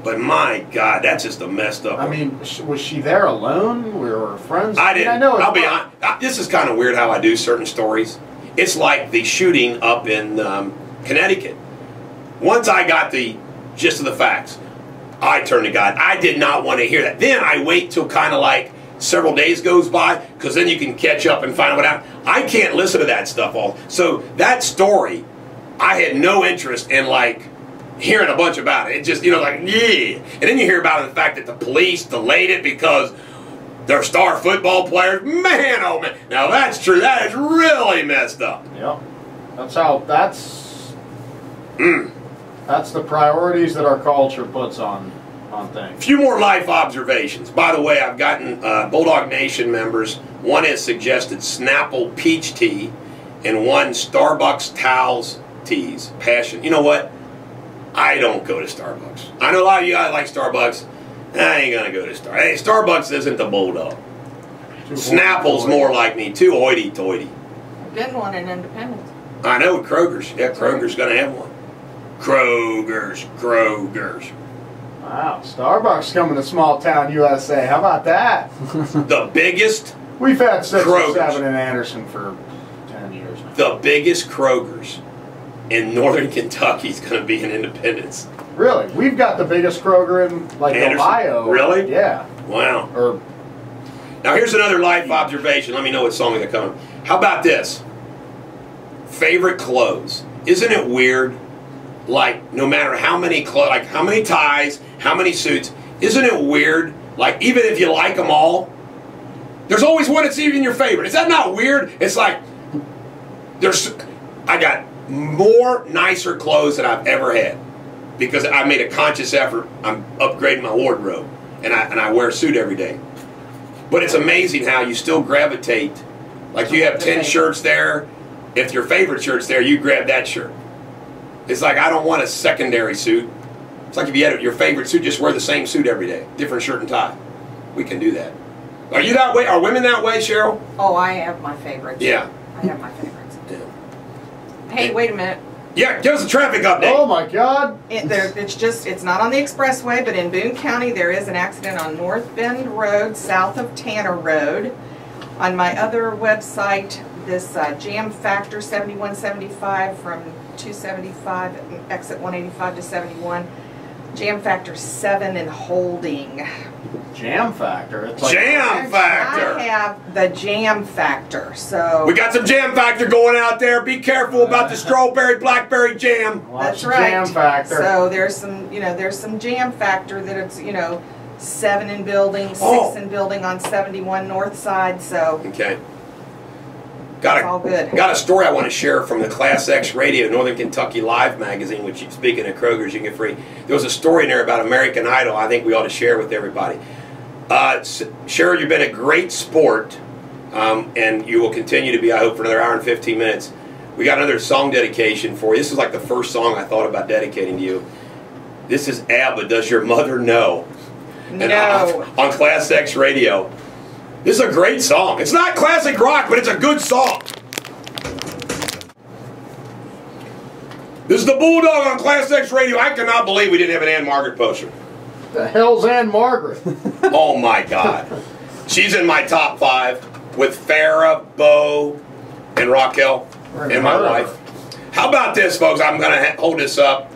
But my God, that's just a messed up. I mean, was she there alone? We were friends. I didn't. I'll be honest. This is kind of weird how I do certain stories. It's like the shooting up in Connecticut. Once I got the gist of the facts, I turned to God. I did not want to hear that. Then I wait till kind of like several days goes by, because then you can catch up and find out what happened. I can't listen to that stuff all. So that story, I had no interest in like hearing a bunch about it. It just, like, yeah. And then you hear about the fact that the police delayed it because they're star football players. Man, oh man. Now that's true. That is really messed up. Yep. That's how. That's the priorities that our culture puts on things. A few more life observations. By the way, I've gotten Bulldog Nation members. One has suggested Snapple Peach Tea, and one Starbucks Towels Teas. Passion. You know what? I don't go to Starbucks. I know a lot of you guys like Starbucks. I ain't gonna go to Starbucks. Hey, Starbucks isn't the Bulldog. Snapple's more like me. Too hoity-toity. Getting one in Independence. I know, Kroger's. Yeah, Kroger's gonna have one. Kroger's. Wow, Starbucks coming to small town USA. How about that? The biggest. We've had 6 Kroger's. or 7 in Anderson for 10 years now. The biggest Kroger's in northern Kentucky is going to be in Independence. Really? We've got the biggest Kroger in, like, Anderson? Ohio. Really? Yeah. Wow. Or, Now here's another life observation. Let me know what song they're coming. How about this? Favorite clothes. Isn't it weird? Like, no matter how many clothes, like how many ties, how many suits, isn't it weird? Like, even if you like them all, there's always one that's even your favorite. Is that not weird? It's like, I got more nicer clothes than I've ever had because I made a conscious effort. I'm upgrading my wardrobe, and I wear a suit every day. But it's amazing how you still gravitate. Like, you have 10 shirts there. If your favorite shirt's there, you grab that shirt. It's like, I don't want a secondary suit. It's like if you had your favorite suit, just wear the same suit every day. Different shirt and tie. We can do that. Are you that way? Are women that way, Cheryl? Oh, I have my favorites. Yeah. I have my favorites. Yeah. Hey, wait a minute. Yeah, give us a traffic update. oh my God. It's not on the expressway, but in Boone County there is an accident on North Bend Road, south of Tanner Road. On my other website, this jam factor 7175 from 275, exit 185 to 71. Jam factor 7 and holding. Jam factor. It's like Jam factor. I have the jam factor, so. We got some jam factor going out there. Be careful about the strawberry blackberry jam. That's right. Jam factor. So there's some jam factor that it's 7 in building, 6 in building on 71 north side. So. Okay. It's all good. Got a story I want to share from the ClassX Radio, Northern Kentucky Live magazine, which, speaking of Kroger's, you can get free. There was a story in there about American Idol I think we ought to share with everybody. Cheryl, you've been a great sport, and you will continue to be, I hope, for another hour and 15 minutes. We got another song dedication for you. This is like the first song I thought about dedicating to you. This is ABBA, Does Your Mother Know? No. On ClassX Radio. This is a great song. It's not classic rock, but it's a good song. This is the Bulldog on ClassX Radio. I cannot believe we didn't have an Ann Margaret poster. The hell's Ann Margaret? Oh my God. She's in my top 5 with Farrah, Bo, and Raquel, and my wife. How about this, folks? I'm going to hold this up.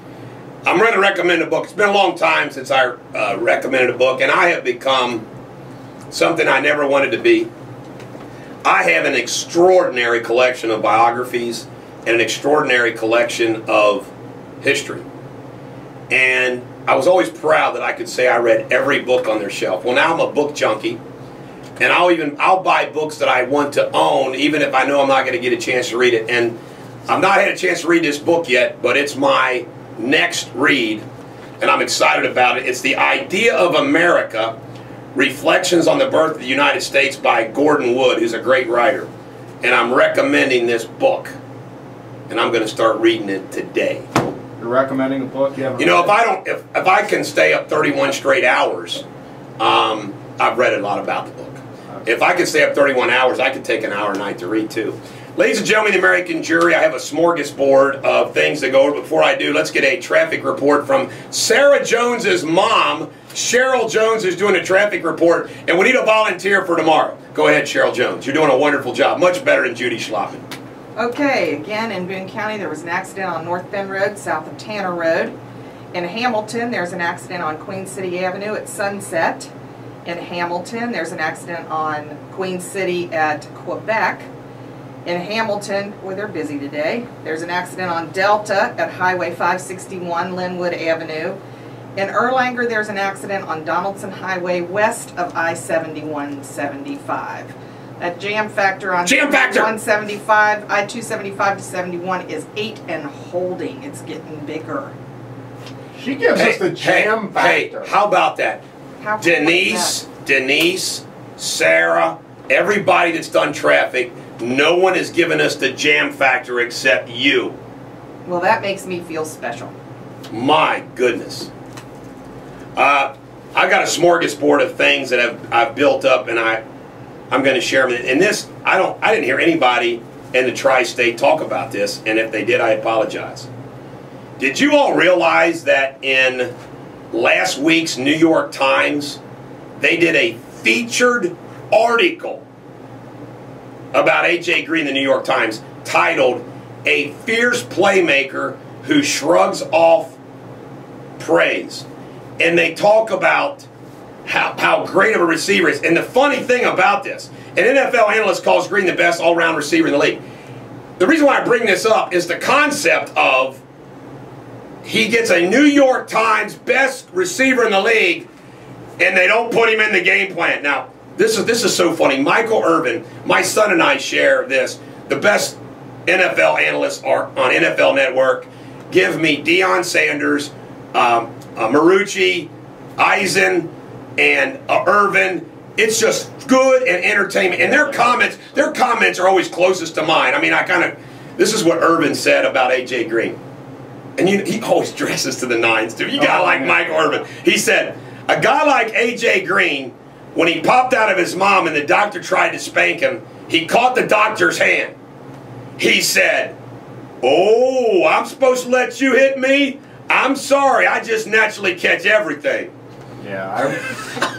I'm going to recommend a book. It's been a long time since I recommended a book, and I have become something I never wanted to be. I have an extraordinary collection of biographies and an extraordinary collection of history. And I was always proud that I could say I read every book on their shelf. Well, now I'm a book junkie, and I'll buy books that I want to own, even if I know I'm not going to get a chance to read it. And I've not had a chance to read this book yet, but it's my next read, and I'm excited about it. It's The Idea of America, Reflections on the Birth of the United States by Gordon Wood, who's a great writer. And I'm recommending this book, and I'm going to start reading it today. You're recommending a book you haven't read? If I can stay up 31 straight hours, I've read a lot about the book. Okay. If I can stay up 31 hours, I could take an hour a night to read too. Ladies and gentlemen, the American jury, I have a smorgasbord of things to go over. Before I do, let's get a traffic report from Sarah Jones's mom. Cheryl Jones is doing a traffic report, and we need a volunteer for tomorrow. Go ahead, Cheryl Jones. You're doing a wonderful job. Much better than Judy Schlappen. Okay, again in Boone County there was an accident on North Bend Road, south of Tanner Road. In Hamilton there's an accident on Queen City Avenue at Sunset. In Hamilton there's an accident on Queen City at Quebec. In Hamilton, where they're busy today, there's an accident on Delta at Highway 561, Linwood Avenue. In Erlanger, there's an accident on Donaldson Highway west of I-7175. That jam factor on Jam factor! 175, I-275 to 71 is 8 and holding. It's getting bigger. She gives us the jam factor. Hey, how about that? How cool is that? Denise, Sarah, everybody that's done traffic, no one has given us the jam factor except you. Well, that makes me feel special. My goodness. I've got a smorgasbord of things that I've built up, and I'm going to share them. And this, I didn't hear anybody in the tri-state talk about this, and if they did, I apologize. Did you all realize that in last week's New York Times, they did a featured article about A.J. Green, the New York Times, titled, "A Fierce Playmaker Who Shrugs Off Praise." And they talk about how great of a receiver is. And the funny thing about this, an NFL analyst calls Green the best all-round receiver in the league. The reason why I bring this up is the concept of he gets a New York Times best receiver in the league, and they don't put him in the game plan. Now, this is so funny. Michael Irvin, my son and I share this. The best NFL analysts are on NFL Network. Give me Deion Sanders, Marucci, Eisen, and Irvin. It's just good and entertainment. And their comments are always closest to mine. I mean, this is what Irvin said about A.J. Green. And he always dresses to the nines, too. You gotta like Michael Irvin. He said, a guy like A.J. Green, when he popped out of his mom and the doctor tried to spank him, he caught the doctor's hand. He said, "Oh, I'm supposed to let you hit me? I'm sorry, I just naturally catch everything." Yeah,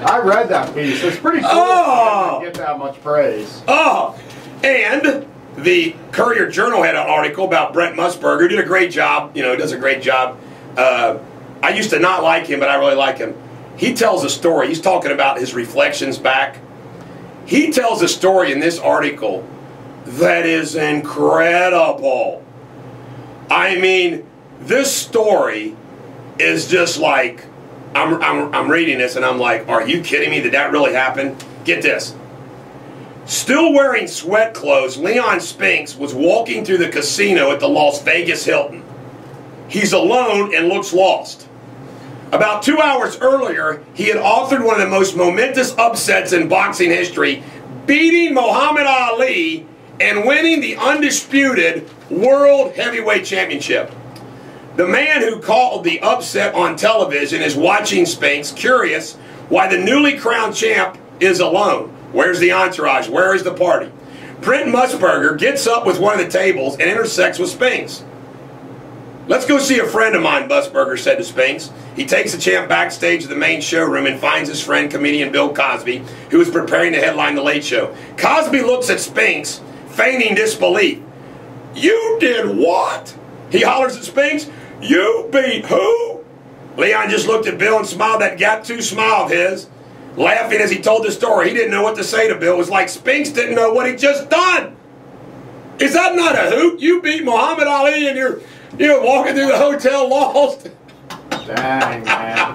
I read that piece. It's pretty cool to get that much praise. Oh, and the Courier-Journal had an article about Brent Musburger, who did a great job. You know, does a great job. I used to not like him, but I really like him. He tells a story. He's talking about his reflections back. He tells a story in this article that is incredible. I mean, this story is just like, I'm reading this and I'm like, are you kidding me? Did that really happen? Get this. Still wearing sweat clothes, Leon Spinks was walking through the casino at the Las Vegas Hilton. He's alone and looks lost. About 2 hours earlier, he had authored one of the most momentous upsets in boxing history, beating Muhammad Ali and winning the undisputed World Heavyweight Championship. The man who called the upset on television is watching Spinks, curious why the newly crowned champ is alone. Where's the entourage? Where is the party? Brent Musburger gets up with one of the tables and intersects with Spinks. "Let's go see a friend of mine," Musburger said to Spinks. He takes the champ backstage to the main showroom and finds his friend, comedian Bill Cosby, who is preparing to headline the Late Show. Cosby looks at Spinks, feigning disbelief. "You did what?" he hollers at Spinks. "You beat who?" Leon just looked at Bill and smiled that gap-tooth smile of his, laughing as he told the story. He didn't know what to say to Bill. It was like Spinks didn't know what he'd just done. "Is that not a hoot? You beat Muhammad Ali and you're walking through the hotel lost." Dang, man.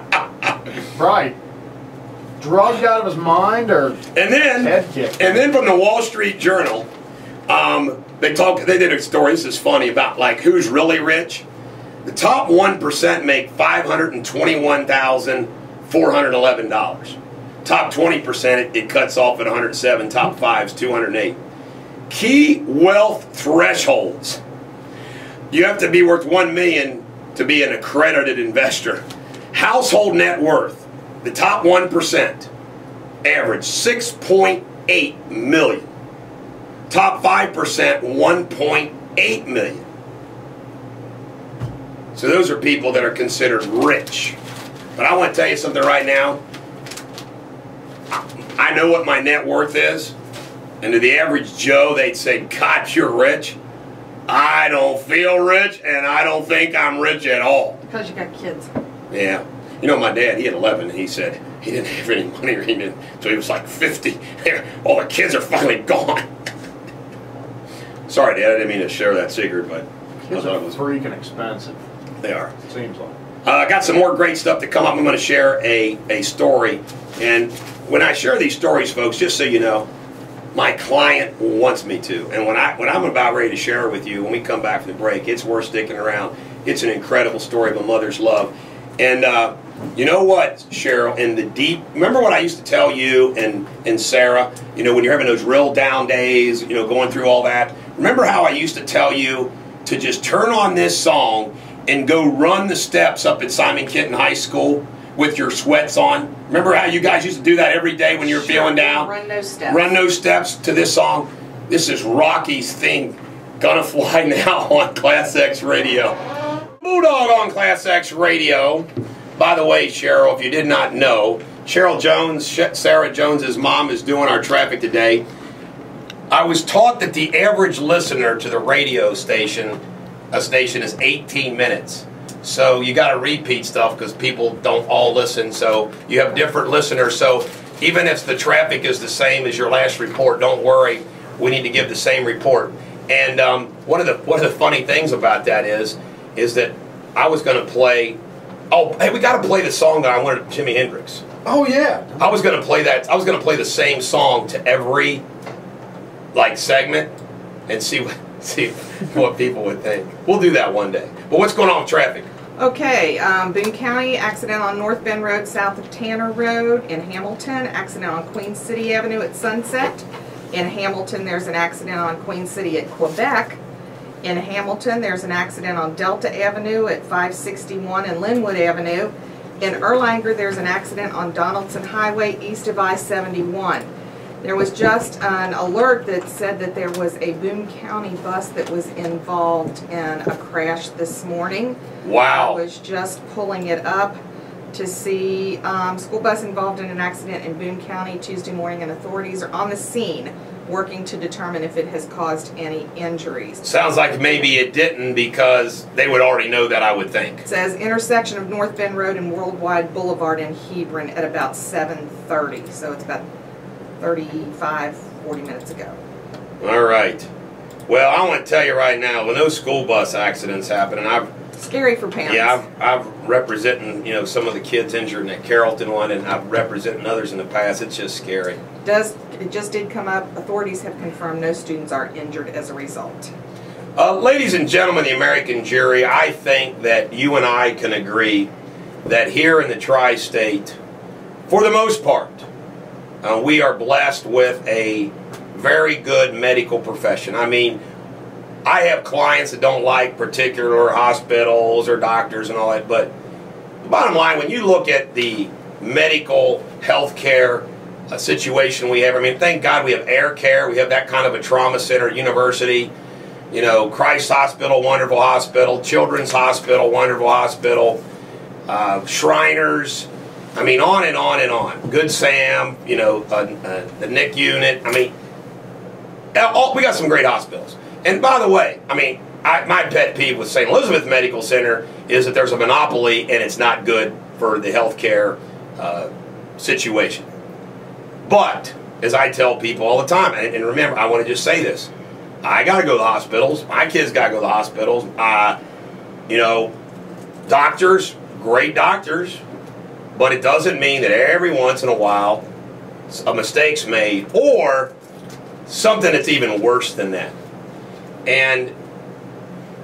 Right. Drugged out of his mind or head kicked? And then from the Wall Street Journal, they did a story, this is funny, about like who's really rich. The top 1% make $521,411. Top 20%, it cuts off at 107. Top 5's 208. Key wealth thresholds. You have to be worth $1 million to be an accredited investor. Household net worth, the top 1%, average $6.8 million. Top 5%, $1.8 million. So those are people that are considered rich. But I want to tell you something right now. I know what my net worth is. And to the average Joe, they'd say, "God, you're rich." I don't feel rich, and I don't think I'm rich at all. Because you got kids. Yeah. You know, my dad, he had 11, and he said he didn't have any money or anything until he was like 50. All the kids are finally gone. Sorry, Dad, I didn't mean to share that secret, but kids are freaking expensive. They are. It seems like. I got some more great stuff to come up. I'm going to share a story. And when I share these stories, folks, just so you know, my client wants me to. And when I'm about ready to share it with you, when we come back from the break, it's worth sticking around. It's an incredible story of a mother's love. And you know what, Cheryl, in the deep, remember what I used to tell you and Sarah, you know, when you're having those real down days, you know, going through all that, remember how I used to tell you to just turn on this song and go run the steps up at Simon Kenton High School with your sweats on? Remember how you guys used to do that every day when you were feeling down? Run those steps. Run those steps to this song. This is Rocky's thing, Gonna Fly Now on ClassX Radio. Bulldog on ClassX Radio. By the way, Cheryl, if you did not know, Cheryl Jones, Sarah Jones's mom, is doing our traffic today. I was taught that the average listener to the radio station, is 18 minutes. So you got to repeat stuff because people don't all listen. So you have different listeners. So even if the traffic is the same as your last report, don't worry. We need to give the same report. And one of the funny things about that is that I was going to play. Oh, hey, we got to play the song that I wanted, Jimi Hendrix. Oh yeah. I was going to play that. I was going to play the same song to every segment and see what people would think. We'll do that one day. But what's going on with traffic? Okay, Boone County, accident on North Bend Road south of Tanner Road. In Hamilton, accident on Queen City Avenue at Sunset. In Hamilton, there's an accident on Queen City at Quebec. In Hamilton, there's an accident on Delta Avenue at 561 and Linwood Avenue. In Erlanger, there's an accident on Donaldson Highway east of I-71. There was just an alert that said that there was a Boone County bus that was involved in a crash this morning. Wow. I was just pulling it up to see school bus involved in an accident in Boone County Tuesday morning, and authorities are on the scene working to determine if it has caused any injuries. Sounds like maybe it didn't because they would already know that, I would think. It says intersection of North Bend Road and Worldwide Boulevard in Hebron at about 7:30. So it's about 40 minutes ago. All right. Well, I want to tell you right now, when those school bus accidents happen, and I've scary for parents. Yeah, I've representing, you know, some of the kids injured in that Carrollton one, and I've represented others in the past. It's just scary. It just did come up. Authorities have confirmed no students are injured as a result. Ladies and gentlemen, the American jury, I think that you and I can agree that here in the tri-state, for the most part, we are blessed with a very good medical profession. I mean, I have clients that don't like particular hospitals or doctors and all that, but the bottom line, when you look at the medical health care situation we have, I mean, thank God we have air care, we have that kind of a trauma center, university, you know, Christ Hospital, wonderful hospital, Children's Hospital, wonderful hospital, Shriners, I mean, on and on and on. Good Sam, you know, the NIC unit, I mean, we got some great hospitals. And by the way, I mean, my pet peeve with St. Elizabeth Medical Center is that there's a monopoly and it's not good for the healthcare situation. But, as I tell people all the time, and remember, I want to just say this, I got to go to the hospitals, my kids got to go to the hospitals, you know, doctors, great doctors, but it doesn't mean that every once in a while a mistake's made, or something that's even worse than that. And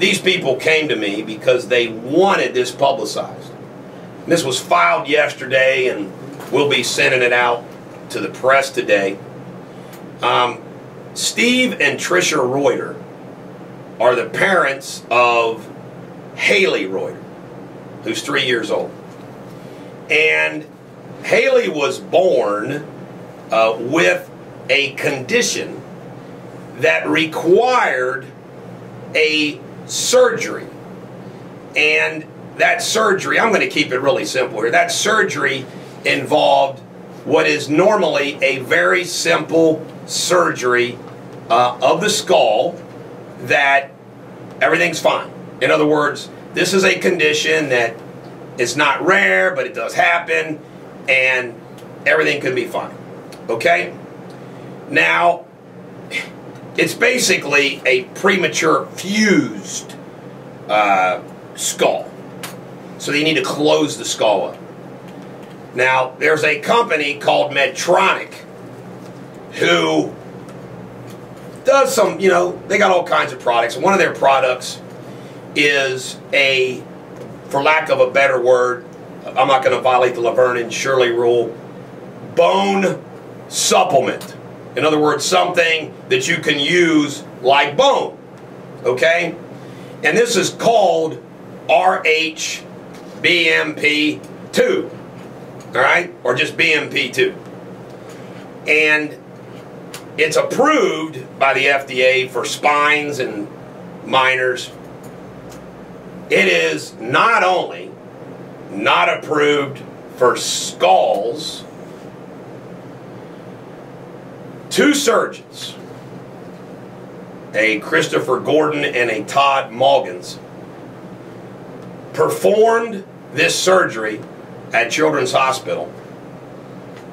these people came to me because they wanted this publicized. And this was filed yesterday, and we'll be sending it out to the press today. Steve and Tricia Reuter are the parents of Haley Reuter, who's 3 years old. And Haley was born with a condition that required a surgery. And that surgery, I'm going to keep it really simple here, that surgery involved what is normally a very simple surgery of the skull, that everything's fine. In other words, this is a condition that it's not rare, but it does happen, and everything can be fine. Okay? Now, it's basically a premature fused skull. So you need to close the skull up. Now, there's a company called Medtronic who does some, you know, they got all kinds of products. One of their products is a, for lack of a better word, I'm not going to violate the Laverne and Shirley rule, bone supplement. In other words, something that you can use like bone, okay? And this is called RHBMP2, all right? Or just BMP2. And it's approved by the FDA for spines and minors. It is not only not approved for skulls. Two surgeons, a Christopher Gordon and a Todd Mulgans, performed this surgery at Children's Hospital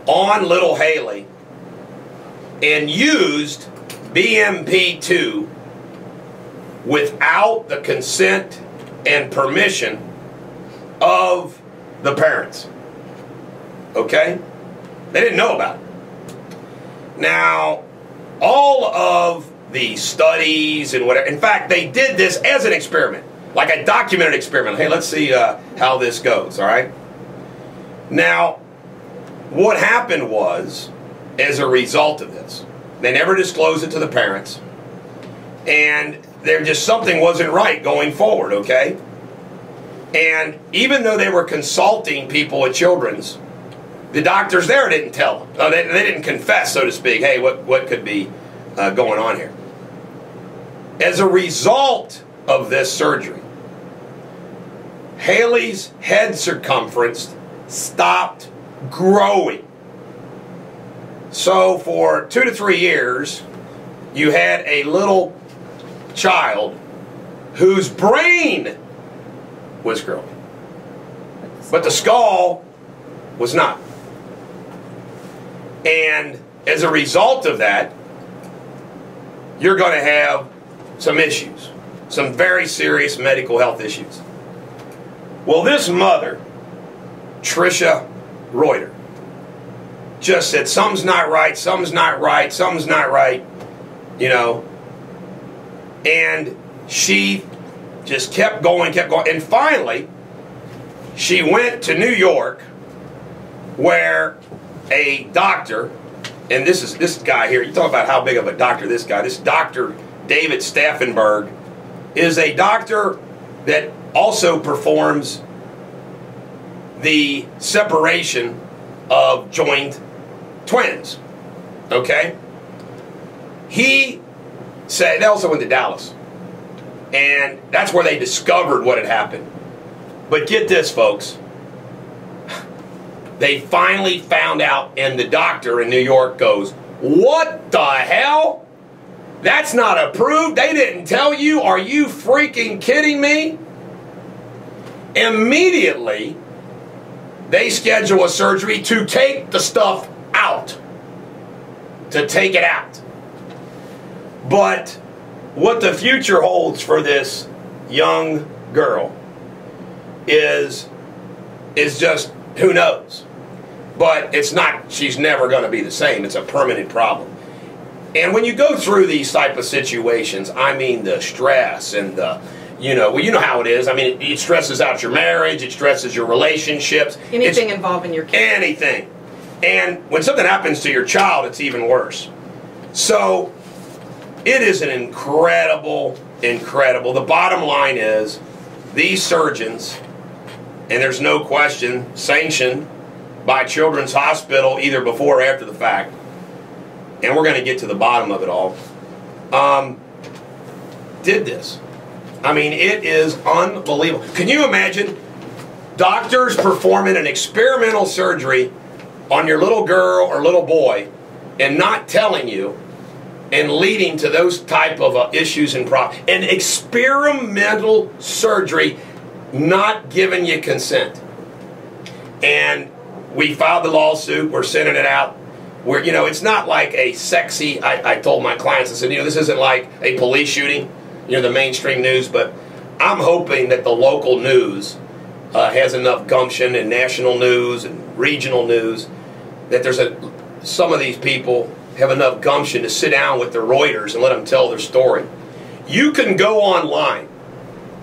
on little Haley and used BMP2 without the consent and permission of the parents. Okay? They didn't know about it. Now, all of the studies and whatever, in fact, they did this as an experiment, like a documented experiment. Hey, let's see how this goes, all right? Now, what happened was, as a result of this, they never disclosed it to the parents, and there just something wasn't right going forward, okay? And even though they were consulting people at Children's, the doctors there didn't tell them. They didn't confess, so to speak, hey, what could be going on here. As a result of this surgery, Haley's head circumference stopped growing. So for 2 to 3 years, you had a little child whose brain was growing, but the skull was not. And as a result of that, you're going to have some issues, some very serious medical health issues. Well, this mother, Tricia Reuter, just said, something's not right, something's not right, something's not right, you know. And she just kept going, and finally, she went to New York, where a doctor, and this guy here, you talk about how big of a doctor this Dr. David Staffenberg is a doctor that also performs the separation of joined twins, okay? He said, they also went to Dallas, and that's where they discovered what had happened. But get this, folks. They finally found out, and the doctor in New York goes, what the hell? That's not approved? They didn't tell you? Are you freaking kidding me? Immediately, they schedule a surgery to take the stuff out. To take it out. But what the future holds for this young girl is just, who knows? But it's not, she's never going to be the same. It's a permanent problem. And when you go through these type of situations, I mean the stress and the, you know, well, you know how it is. I mean, it stresses out your marriage. It stresses your relationships. Anything involving your kids. Anything. And when something happens to your child, it's even worse. So it is an incredible. The bottom line is these surgeons, and there's no question, sanctioned by Children's Hospital either before or after the fact, and we're going to get to the bottom of it all, did this. I mean, it is unbelievable. Can you imagine doctors performing an experimental surgery on your little girl or little boy and not telling you, and leading to those type of issues and problems? An experimental surgery, not giving you consent. And we filed the lawsuit. We're sending it out. Where, you know, it's not like a sexy, I told my clients, I said, you know, this isn't like a police shooting, you know, the mainstream news, but I'm hoping that the local news has enough gumption, and national news and regional news, that there's some of these people have enough gumption to sit down with the Reuters and let them tell their story. You can go online,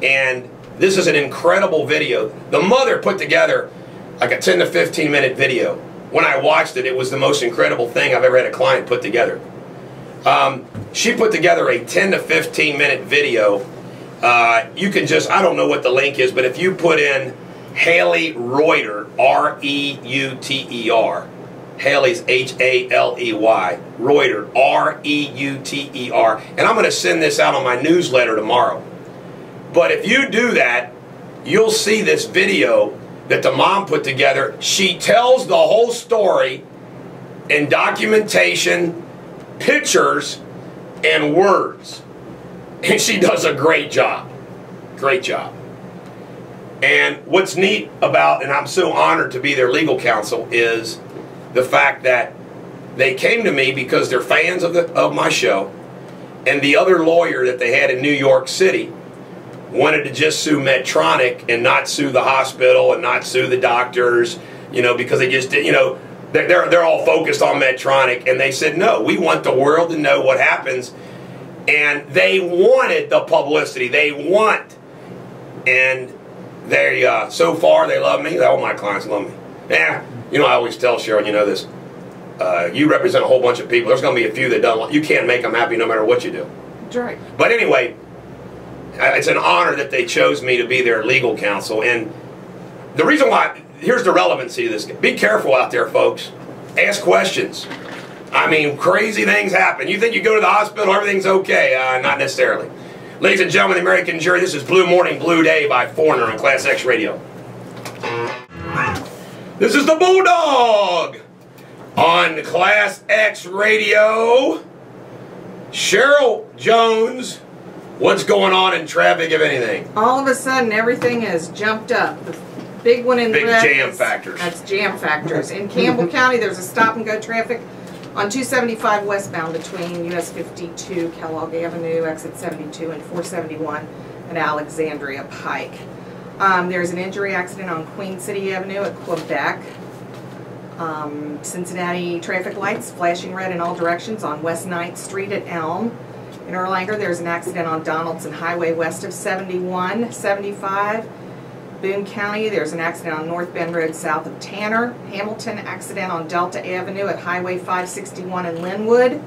and this is an incredible video. The mother put together like a 10 to 15 minute video. When I watched it, it was the most incredible thing I've ever had a client put together. She put together a 10 to 15 minute video. You can just, I don't know what the link is, but if you put in Haley Reuter, R-E-U-T-E-R, Haley's H-A-L-E-Y, Reuter, R-E-U-T-E-R, and I'm going to send this out on my newsletter tomorrow. But if you do that, you'll see this video that the mom put together. She tells the whole story in documentation, pictures, and words. And she does a great job. Great job. And what's neat about, and I'm so honored to be their legal counsel, is the fact that they came to me because they're fans of my show, and the other lawyer that they had in New York City wanted to just sue Medtronic and not sue the hospital and not sue the doctors, you know, because they just did, you know, they're all focused on Medtronic, and they said, no, we want the world to know what happens. And they wanted the publicity. They want, and they so far they love me. All my clients love me. Yeah, you know, I always tell Sharon, you know this, you represent a whole bunch of people. There's going to be a few that don't. You can't make them happy no matter what you do. That's right. But anyway, it's an honor that they chose me to be their legal counsel. And the reason why, here's the relevancy of this. Be careful out there, folks. Ask questions. I mean, crazy things happen. You think you go to the hospital, everything's okay. Not necessarily. Ladies and gentlemen, the American jury, this is Blue Morning, Blue Day by Foreigner on ClassX Radio. This is the Bulldog on ClassX Radio. Cheryl Jones, what's going on in traffic, if anything? All of a sudden, everything has jumped up. The big one in big red jam factors. That's jam factors. In Campbell County, there's a stop-and-go traffic on 275 westbound between US 52, Kellogg Avenue, exit 72, and 471 at Alexandria Pike. There's an injury accident on Queen City Avenue at Quebec. Cincinnati traffic lights flashing red in all directions on West 9th Street at Elm. In Erlanger, there's an accident on Donaldson Highway west of 71, 75. Boone County, there's an accident on North Bend Road south of Tanner. Hamilton, accident on Delta Avenue at Highway 561 in Linwood.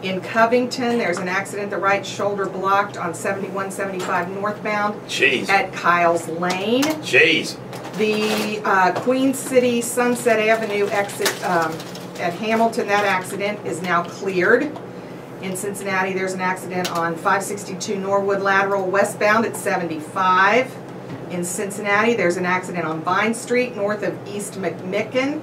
In Covington, there's an accident, the right shoulder blocked on 7175 northbound. Jeez. At Kyles Lane. Jeez. The Queen City Sunset Avenue exit at Hamilton, that accident is now cleared. In Cincinnati, there's an accident on 562 Norwood Lateral westbound at 75. In Cincinnati, there's an accident on Vine Street north of East McMicken.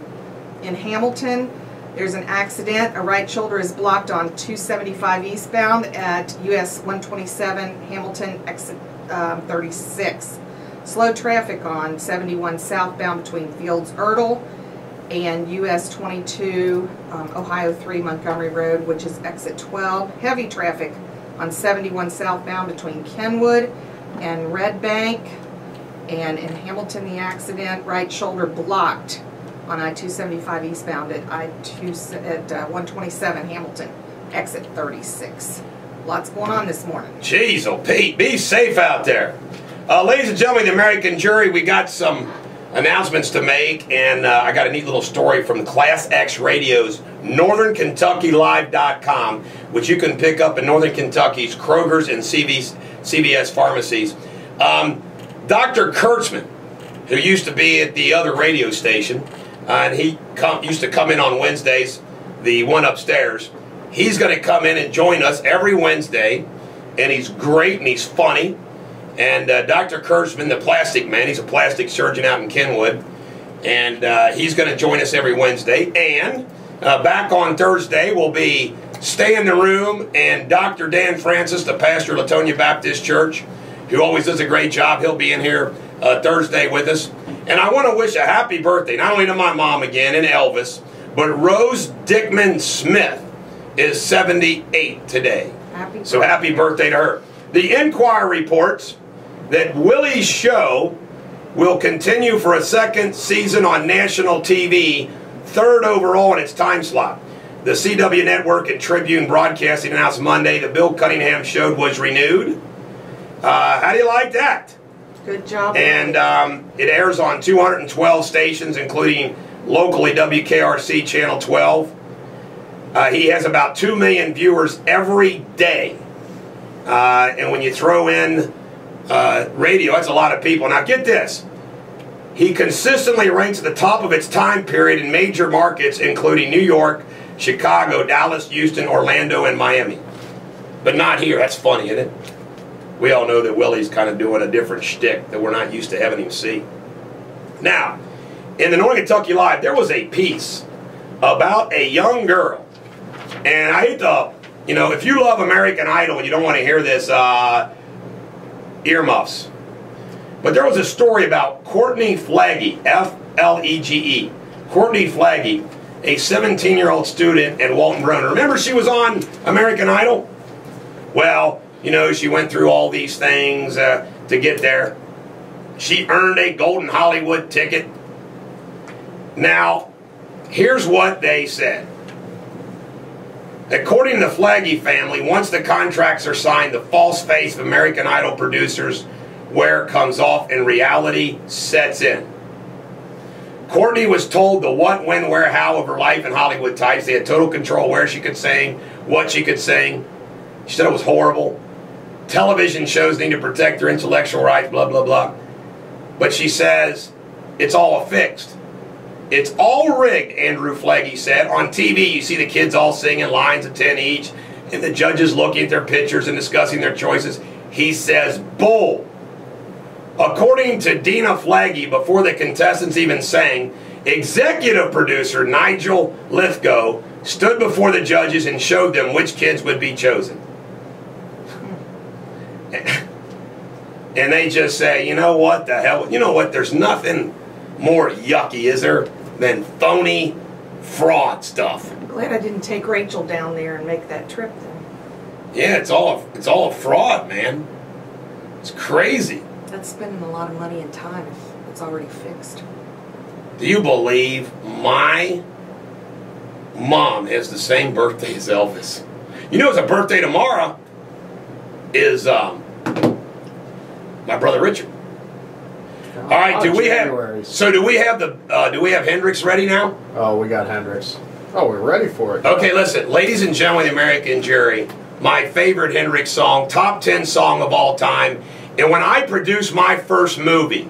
In Hamilton, there's an accident. A right shoulder is blocked on 275 eastbound at US 127 Hamilton exit 36. Slow traffic on 71 southbound between Fields Erdel and US 22 Ohio 3 Montgomery Road, which is exit 12. Heavy traffic on 71 southbound between Kenwood and Red Bank. And in Hamilton, the accident, right shoulder blocked on I-275 eastbound at 127 Hamilton, exit 36. Lots going on this morning. Jeez, oh Pete, be safe out there. Ladies and gentlemen, the American jury, we got some announcements to make, and I got a neat little story from ClassX Radio's NorthernKentuckyLive.com, which you can pick up in Northern Kentucky's Kroger's and CVS pharmacies. Dr. Kurtzman, who used to be at the other radio station, and he used to come in on Wednesdays, the one upstairs, he's going to come in and join us every Wednesday, and he's great and he's funny. And Dr. Kurtzman, the plastic man, he's a plastic surgeon out in Kenwood, and he's going to join us every Wednesday. And back on Thursday will be Stay in the Room, and Dr. Dan Francis, the pastor of Latonia Baptist Church, who always does a great job. He'll be in here Thursday with us. And I want to wish a happy birthday, not only to my mom again and Elvis, but Rose Dickman Smith is 78 today. So happy birthday to her. The Enquirer reports that Willie's show will continue for a second season on national TV, third overall in its time slot. The CW Network and Tribune Broadcasting announced Monday the Bill Cunningham Show was renewed. How do you like that? Good job. And it airs on 212 stations, including locally WKRC Channel 12. He has about 2 million viewers every day. And when you throw in radio, that's a lot of people. Now get this. He consistently ranks at the top of its time period in major markets, including New York, Chicago, Dallas, Houston, Orlando, and Miami. But not here. That's funny, isn't it? We all know that Willie's kind of doing a different shtick that we're not used to having him see. Now, in the Northern Kentucky Live, there was a piece about a young girl. And I hate to, you know, if you love American Idol and you don't want to hear this, earmuffs. But there was a story about Courtney Flaggy, F-L-E-G-E. Courtney Flaggy, a 17-year-old student at Walton Broner. Remember she was on American Idol? Well, you know, she went through all these things to get there. She earned a Golden Hollywood ticket. Now, here's what they said. According to the Flaggy family, once the contracts are signed, the false face of American Idol producers wear comes off and reality sets in. Courtney was told the what, when, where, how of her life in Hollywood types. They had total control where she could sing, what she could sing. She said it was horrible. Television shows need to protect their intellectual rights, blah, blah, blah. But she says it's all fixed. It's all rigged, Andrew Flaggy said. On TV, you see the kids all singing lines of 10 each, and the judges looking at their pictures and discussing their choices. He says, bull. According to Dina Flaggy, before the contestants even sang, executive producer Nigel Lithgow stood before the judges and showed them which kids would be chosen. And they just say, you know what the hell, you know what, there's nothing more yucky, is there, than phony fraud stuff. I'm glad I didn't take Rachel down there and make that trip then. Yeah, it's all a fraud, man. It's crazy. That's spending a lot of money and time if it's already fixed. Do you believe my mom has the same birthday as Elvis? You know, it's a birthday tomorrow is my brother Richard. All right, do we have Hendrix ready now? Oh, we got Hendrix. Oh, we're ready for it. Okay, listen, ladies and gentlemen, the American jury, my favorite Hendrix song, top 10 song of all time. And when I produced my first movie,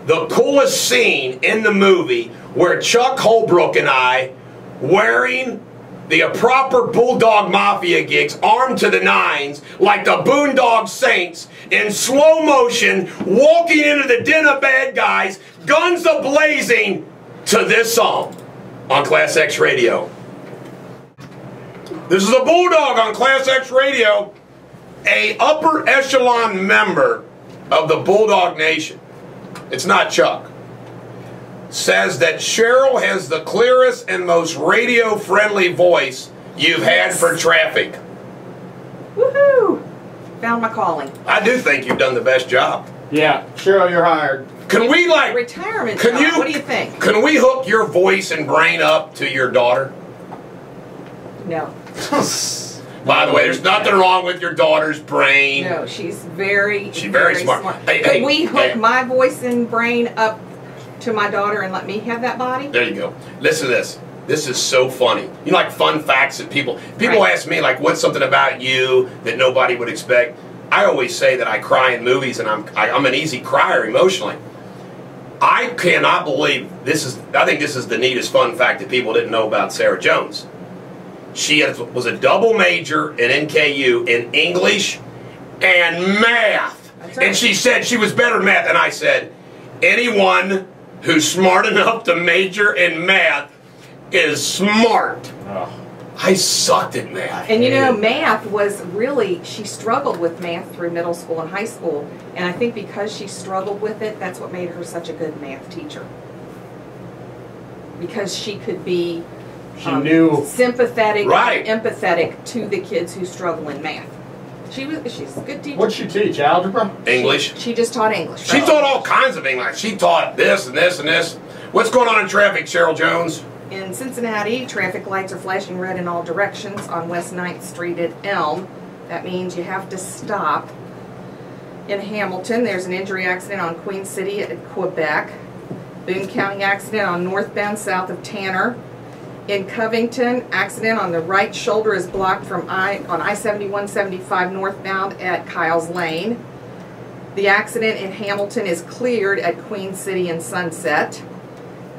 the coolest scene in the movie where Chuck Holbrook and I, wearing the proper Bulldog Mafia gigs, armed to the nines, like the Boondock Saints, in slow motion, walking into the den of bad guys, guns a-blazing, to this song on ClassX Radio. This is a Bulldog on ClassX Radio, a upper echelon member of the Bulldog Nation. It's not Chuck. Says that Cheryl has the clearest and most radio-friendly voice you've had for traffic. Woohoo! Found my calling. I do think you've done the best job. Yeah, Cheryl, you're hired. Can we, like... Retirement job. What do you think? Can we hook your voice and brain up to your daughter? No. By the way, there's nothing wrong with your daughter's brain. No, she's very smart. Could we hook my voice and brain up to my daughter and let me have that body? There you go. Listen to this. This is so funny. You know, like fun facts that people Right. ask me, like, what's something about you that nobody would expect? I always say that I cry in movies, and I'm an easy crier emotionally. I cannot believe this is. I think this is the neatest fun fact that people didn't know about Sarah Jones. She was a double major in NKU in English and math. That's right. And she said she was better at math. And I said, anyone who's smart enough to major in math is smart. Oh. I sucked at math. And you know, math was really, she struggled with math through middle school and high school. And I think because she struggled with it, that's what made her such a good math teacher. Because she could be sympathetic Right. and empathetic to the kids who struggle in math. She's a good teacher. What'd she teach? Algebra? English. She just taught English. She taught all kinds of English. She taught this and this and this. What's going on in traffic, Cheryl Jones? In Cincinnati, traffic lights are flashing red in all directions on West 9th Street at Elm. That means you have to stop. In Hamilton, there's an injury accident on Queen City at Quebec. Boone County accident on northbound south of Tanner. In Covington, accident on the right shoulder is blocked from on I-71-75 northbound at Kyles Lane. The accident in Hamilton is cleared at Queen City and Sunset.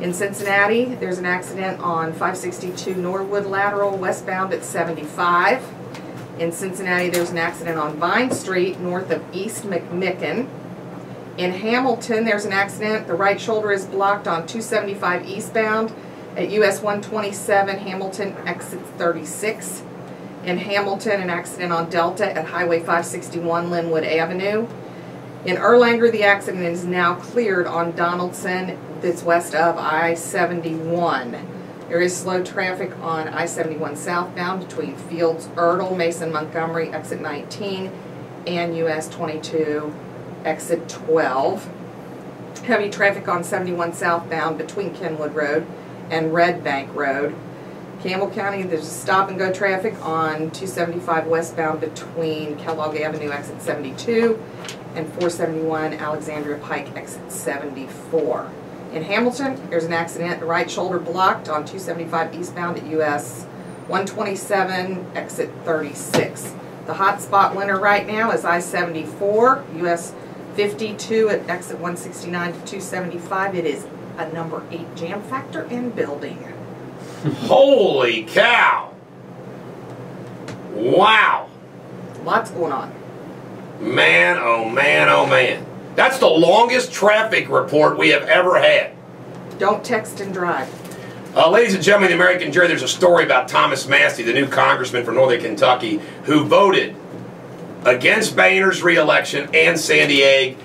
In Cincinnati, there's an accident on 562 Norwood Lateral westbound at 75. In Cincinnati, there's an accident on Vine Street north of East McMicken. In Hamilton, there's an accident. The right shoulder is blocked on 275 eastbound at US 127 Hamilton exit 36. In Hamilton, an accident on Delta at Highway 561 Linwood Avenue. In Erlanger, the accident is now cleared on Donaldson that's west of I-71. There is slow traffic on I-71 southbound between Fields, Erdel, Mason, Montgomery, exit 19, and US 22, exit 12. Heavy traffic on 71 southbound between Kenwood Road and Red Bank Road. Campbell County, there's stop and go traffic on 275 westbound between Kellogg Avenue, exit 72, and 471 Alexandria Pike, exit 74. In Hamilton, there's an accident. The right shoulder blocked on 275 eastbound at US 127, exit 36. The hot spot winner right now is I-74, US 52 at exit 169 to 275. It is a number 8 jam factor in building. Holy cow! Wow! Lots going on. Man, oh man, oh man. That's the longest traffic report we have ever had. Don't text and drive. Ladies and gentlemen, the American jury, there's a story about Thomas Massey, the new congressman from Northern Kentucky, who voted against Boehner's re-election and Sandy Aid.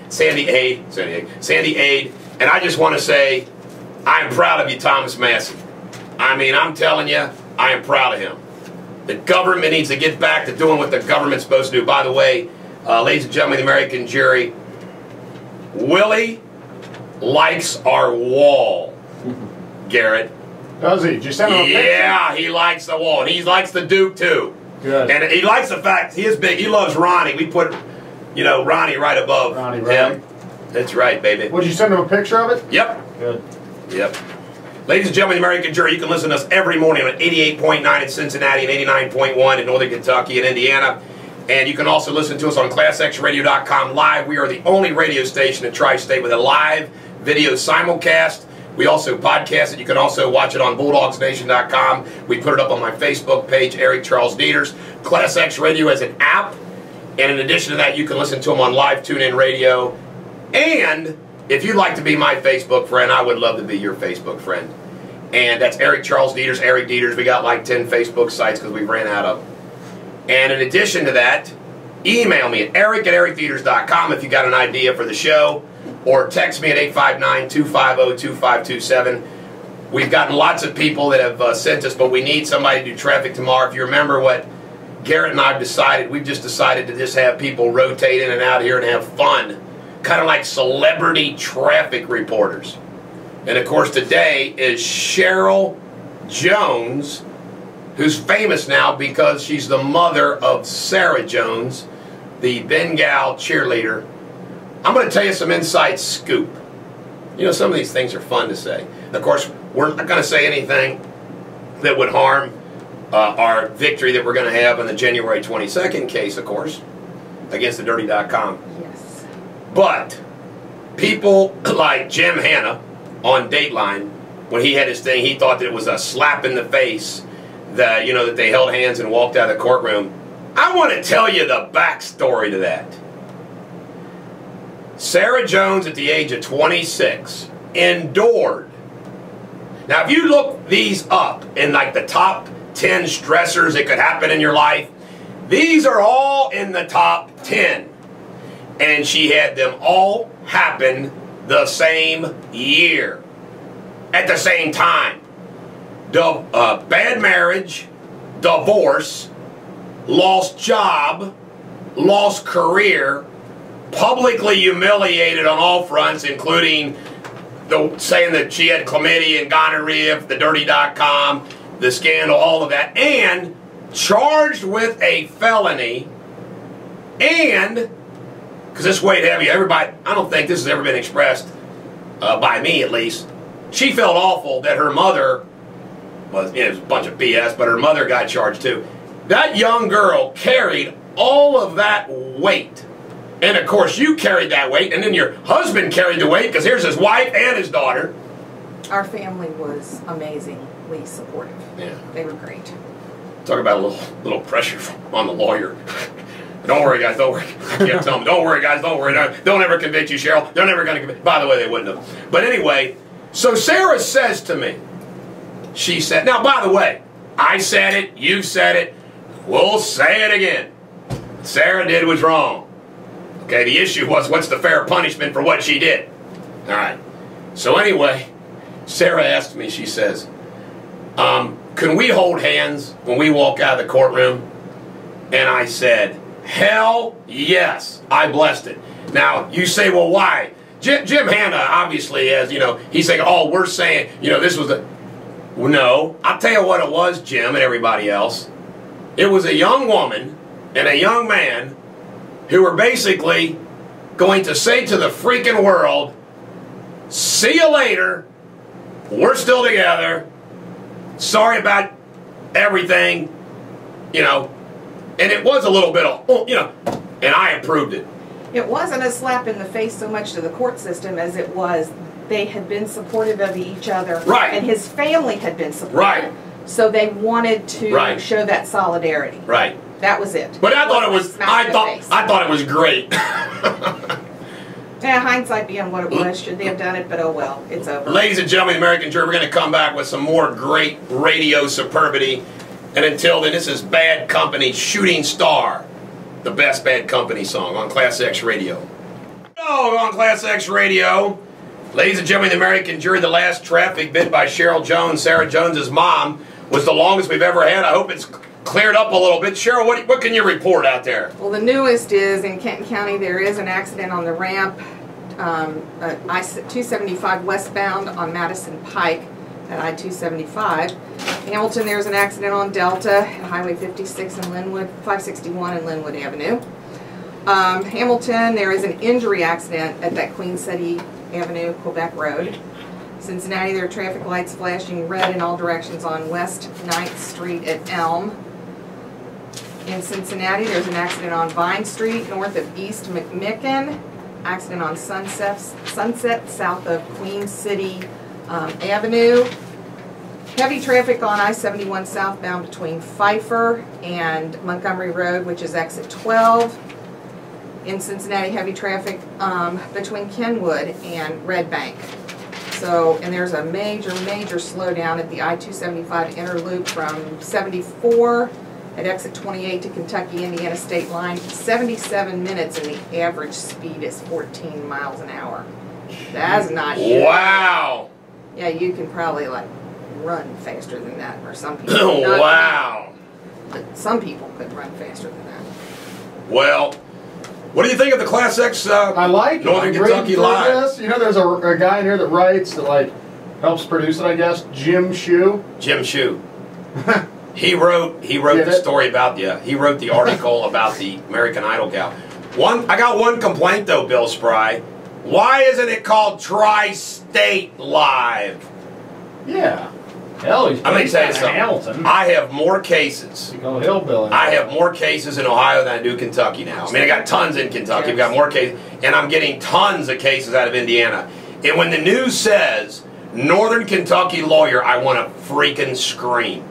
And I just want to say, I'm proud of you, Thomas Massey. I mean, I'm telling you, I am proud of him. The government needs to get back to doing what the government's supposed to do. By the way, ladies and gentlemen, the American jury, Willie likes our wall, Garrett. Does he? Did you send him a picture? Yeah, he likes the wall. And he likes the Duke, too. Good. And he likes the fact he is big. He loves Ronnie. We put, you know, Ronnie right above him. That's right, baby. Would you send him a picture of it? Yep. Good. Yep. Ladies and gentlemen, the American jury, you can listen to us every morning on 88.9 in Cincinnati and 89.1 in Northern Kentucky and Indiana. And you can also listen to us on ClassXRadio.com live. We are the only radio station in Tri-State with a live video simulcast. We also podcast it. You can also watch it on BulldogsNation.com. We put it up on my Facebook page, Eric Charles Deters. ClassX Radio as an app. And in addition to that, you can listen to them on live TuneIn Radio. And if you'd like to be my Facebook friend, I would love to be your Facebook friend. And that's Eric Charles Deters, Eric Deters. We got like 10 Facebook sites because we ran out of them. And in addition to that, email me at eric@ericdeters.com if you got an idea for the show, or text me at 859-250-2527. We've gotten lots of people that have sent us, but we need somebody to do traffic tomorrow. If you remember what Garrett and I have decided, we've just decided to just have people rotate in and out here and have fun, kind of like celebrity traffic reporters. And of course today is Cheryl Jones, who's famous now because she's the mother of Sarah Jones, the Bengal cheerleader. I'm going to tell you some inside scoop. You know, some of these things are fun to say. And of course, we're not going to say anything that would harm our victory that we're going to have in the January 22nd case, of course, against the Dirty.com. Yes. But people like Jim Hanna on Dateline, when he had his thing, he thought that it was a slap in the face that, you know, that they held hands and walked out of the courtroom. I want to tell you the backstory to that. Sarah Jones, at the age of 26, endured. Now, if you look these up in like the top 10 stressors that could happen in your life, these are all in the top 10. And she had them all happen the same year, at the same time. Bad marriage, divorce, lost job, lost career, publicly humiliated on all fronts, including saying that she had chlamydia and gonorrhea, the dirty.com, the scandal, all of that, and charged with a felony, and, because this weighed heavy, everybody, I don't think this has ever been expressed, by me at least, she felt awful that her mother was, it was a bunch of BS, but her mother got charged too. That young girl carried all of that weight. And of course you carried that weight, and then your husband carried the weight, because here's his wife and his daughter. Our family was amazingly supportive. Yeah. They were great. Talk about a little pressure on the lawyer. Don't worry, guys, don't worry. I can't tell them, don't worry, guys, don't worry. They'll never convict you, Cheryl. They're never going to convict. By the way, they wouldn't have. But anyway, so Sarah says to me, she said, now, by the way, I said it, you said it, we'll say it again. What Sarah did was wrong. Okay, the issue was, what's the fair punishment for what she did? All right. So anyway, Sarah asked me, she says, can we hold hands when we walk out of the courtroom? And I said, hell yes, I blessed it. Now, you say, well, why? Jim Hanna, obviously, as you know, he's saying, oh, we're saying, you know, this was the... Well, no, I'll tell you what it was, Jim and everybody else. It was a young woman and a young man who were basically going to say to the freaking world, see you later, we're still together, sorry about everything, you know, and it was a little bit of, you know, and I approved it. It wasn't a slap in the face so much to the court system as it was they had been supportive of each other. Right. And his family had been supportive. Right. So they wanted to Right. show that solidarity. Right. That was it. But I thought it was, I thought it was great. Yeah, hindsight being what it was, should they have done it, but oh well, it's over. Ladies and gentlemen, the American Jury, we're going to come back with some more great radio superbity. And until then, this is Bad Company, Shooting Star, the best Bad Company song on ClassX Radio. On ClassX Radio, ladies and gentlemen, the American Jury, the last traffic bid by Cheryl Jones, Sarah Jones's mom, was the longest we've ever had. I hope it's cleared up a little bit. Cheryl, what can you report out there? Well, the newest is in Kenton County, there is an accident on the ramp, I-275 westbound on Madison Pike at I-275. Hamilton, there's an accident on Delta, Highway 56 and Linwood, 561 and Linwood Avenue. Hamilton, there is an injury accident at that Queen City Avenue, Quebec Road. Cincinnati, there are traffic lights flashing red in all directions on West 9th Street at Elm. In Cincinnati, there's an accident on Vine Street, north of East McMicken. Accident on Sunset south of Queen City Avenue. Heavy traffic on I-71 southbound between Pfeiffer and Montgomery Road, which is exit 12. In Cincinnati, heavy traffic between Kenwood and Red Bank. So, and there's a major slowdown at the I-275 inner loop from 74 at exit 28 to Kentucky-Indiana state line. 77 minutes and the average speed is 14 miles an hour. That's not good. Wow. Yeah, you can probably like run faster than that, or some people. Wow. But some people could run faster than that. Well, what do you think of the ClassX I like it. Northern I'm Kentucky reading through Live? this. You know, there's a guy in here that writes that like helps produce it, I guess. Jim Shue. Jim Shue. He wrote the story about he wrote the article about the American Idol gal. I got one complaint though, Bill Spry. Why isn't it called Tri-State Live? Yeah. Hell, he's I'm going to tell you based out of something. Hamilton. I have more cases. You go hillbilly. I have more cases in Ohio than I do Kentucky now. I mean, I got tons in Kentucky. I've got more cases, and I'm getting tons of cases out of Indiana. And when the news says Northern Kentucky lawyer, I want to freaking scream.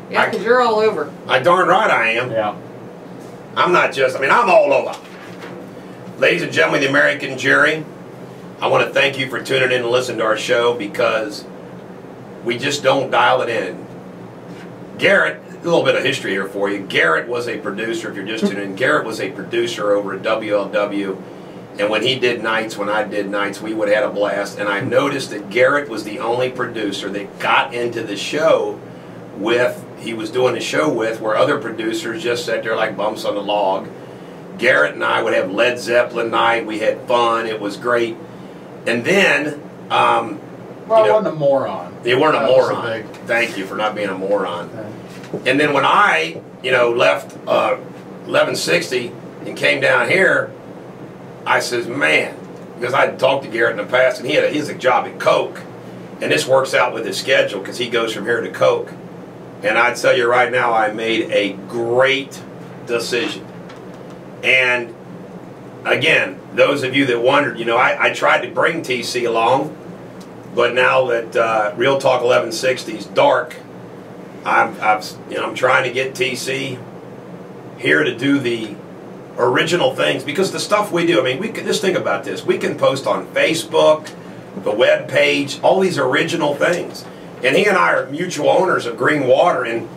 Yeah, because you're all over. I darn right I am. Yeah. I'm not just, I mean, I'm all over. Ladies and gentlemen, the American Jury, I want to thank you for tuning in and listening to our show, because we just don't dial it in. Garrett, a little bit of history here for you. Garrett was a producer, if you're just tuning in. Garrett was a producer over at WLW, and when he did nights, when I did nights, we would have had a blast. And I noticed that Garrett was the only producer that got into the show with, he was doing the show with, where other producers just sat there like bumps on the log. Garrett and I would have Led Zeppelin night. We had fun. It was great. And then, well, I wasn't a moron. You weren't a moron. Big... Thank you for not being a moron. And then when I, left 1160 and came down here, I says, man, because I had talked to Garrett in the past, and he has a job at Coke, and this works out with his schedule because he goes from here to Coke. And I'd tell you right now, I made a great decision. And again, those of you that wondered, I tried to bring TC along, but now that Real Talk 1160 is dark, I'm trying to get TC here to do the original things, because the stuff we do, I mean, we can just think about this. We can post on Facebook, the web page, all these original things. And he and I are mutual owners of Green Water, and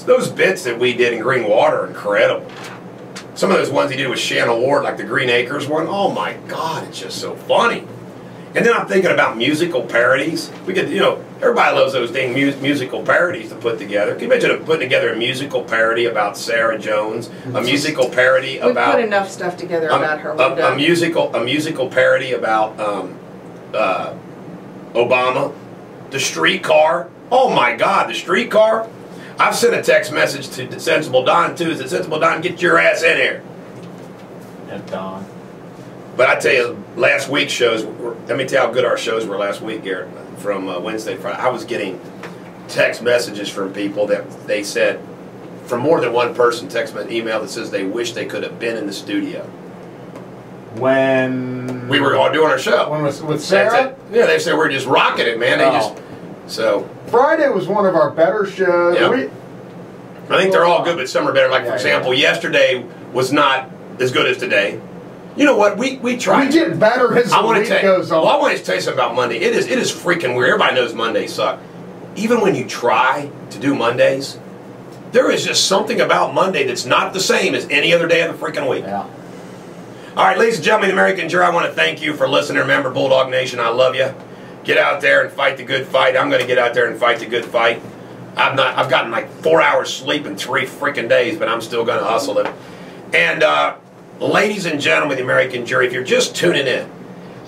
those bits that we did in Green Water are incredible. Some of those ones he did with Shannon Ward, like the Green Acres one, oh my God, it's just so funny. And then I'm thinking about musical parodies. We could, everybody loves those dang musical parodies to put together. Can you imagine putting together a musical parody about Sarah Jones, a musical parody about... We put enough stuff together about her. A musical parody about Obama, the streetcar. Oh my God, the streetcar. I've sent a text message to Sensible Don too. Said, Sensible Don, get your ass in here. And Don. But I tell you, last week's shows, let me tell you how good our shows were last week, Garrett, from Wednesday to Friday. I was getting text messages from people that they said, from more than one person, text me an email that says they wish they could have been in the studio. When... We were all doing our show. When was with Sarah? Yeah, they said we're just rocking it, man. Friday was one of our better shows. Yep. I think they're all good, but some are better. Like, for example, yesterday was not as good as today. You know what? We try. We get better as the week goes on. Well, I want to tell you something about Monday. It is freaking weird. Everybody knows Mondays suck. Even when you try to do Mondays, there is just something about Monday that's not the same as any other day of the freaking week. Yeah. All right, ladies and gentlemen, the American Jury, I want to thank you for listening. Remember, Bulldog Nation, I love you. Get out there and fight the good fight. I'm going to get out there and fight the good fight. I've gotten like 4 hours sleep in 3 freaking days, but I'm still going to hustle it. And ladies and gentlemen, the American Jury, if you're just tuning in,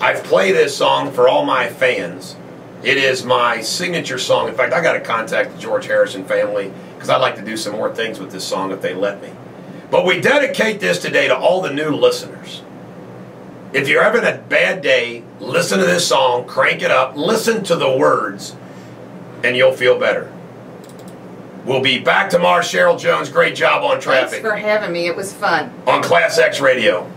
I've played this song for all my fans. It is my signature song. In fact, I got to contact the George Harrison family because I'd like to do some more things with this song if they let me. But we dedicate this today to all the new listeners. If you're having a bad day, listen to this song, crank it up, listen to the words, and you'll feel better. We'll be back tomorrow. Cheryl Jones, great job on traffic. Thanks for having me. It was fun. On ClassX Radio.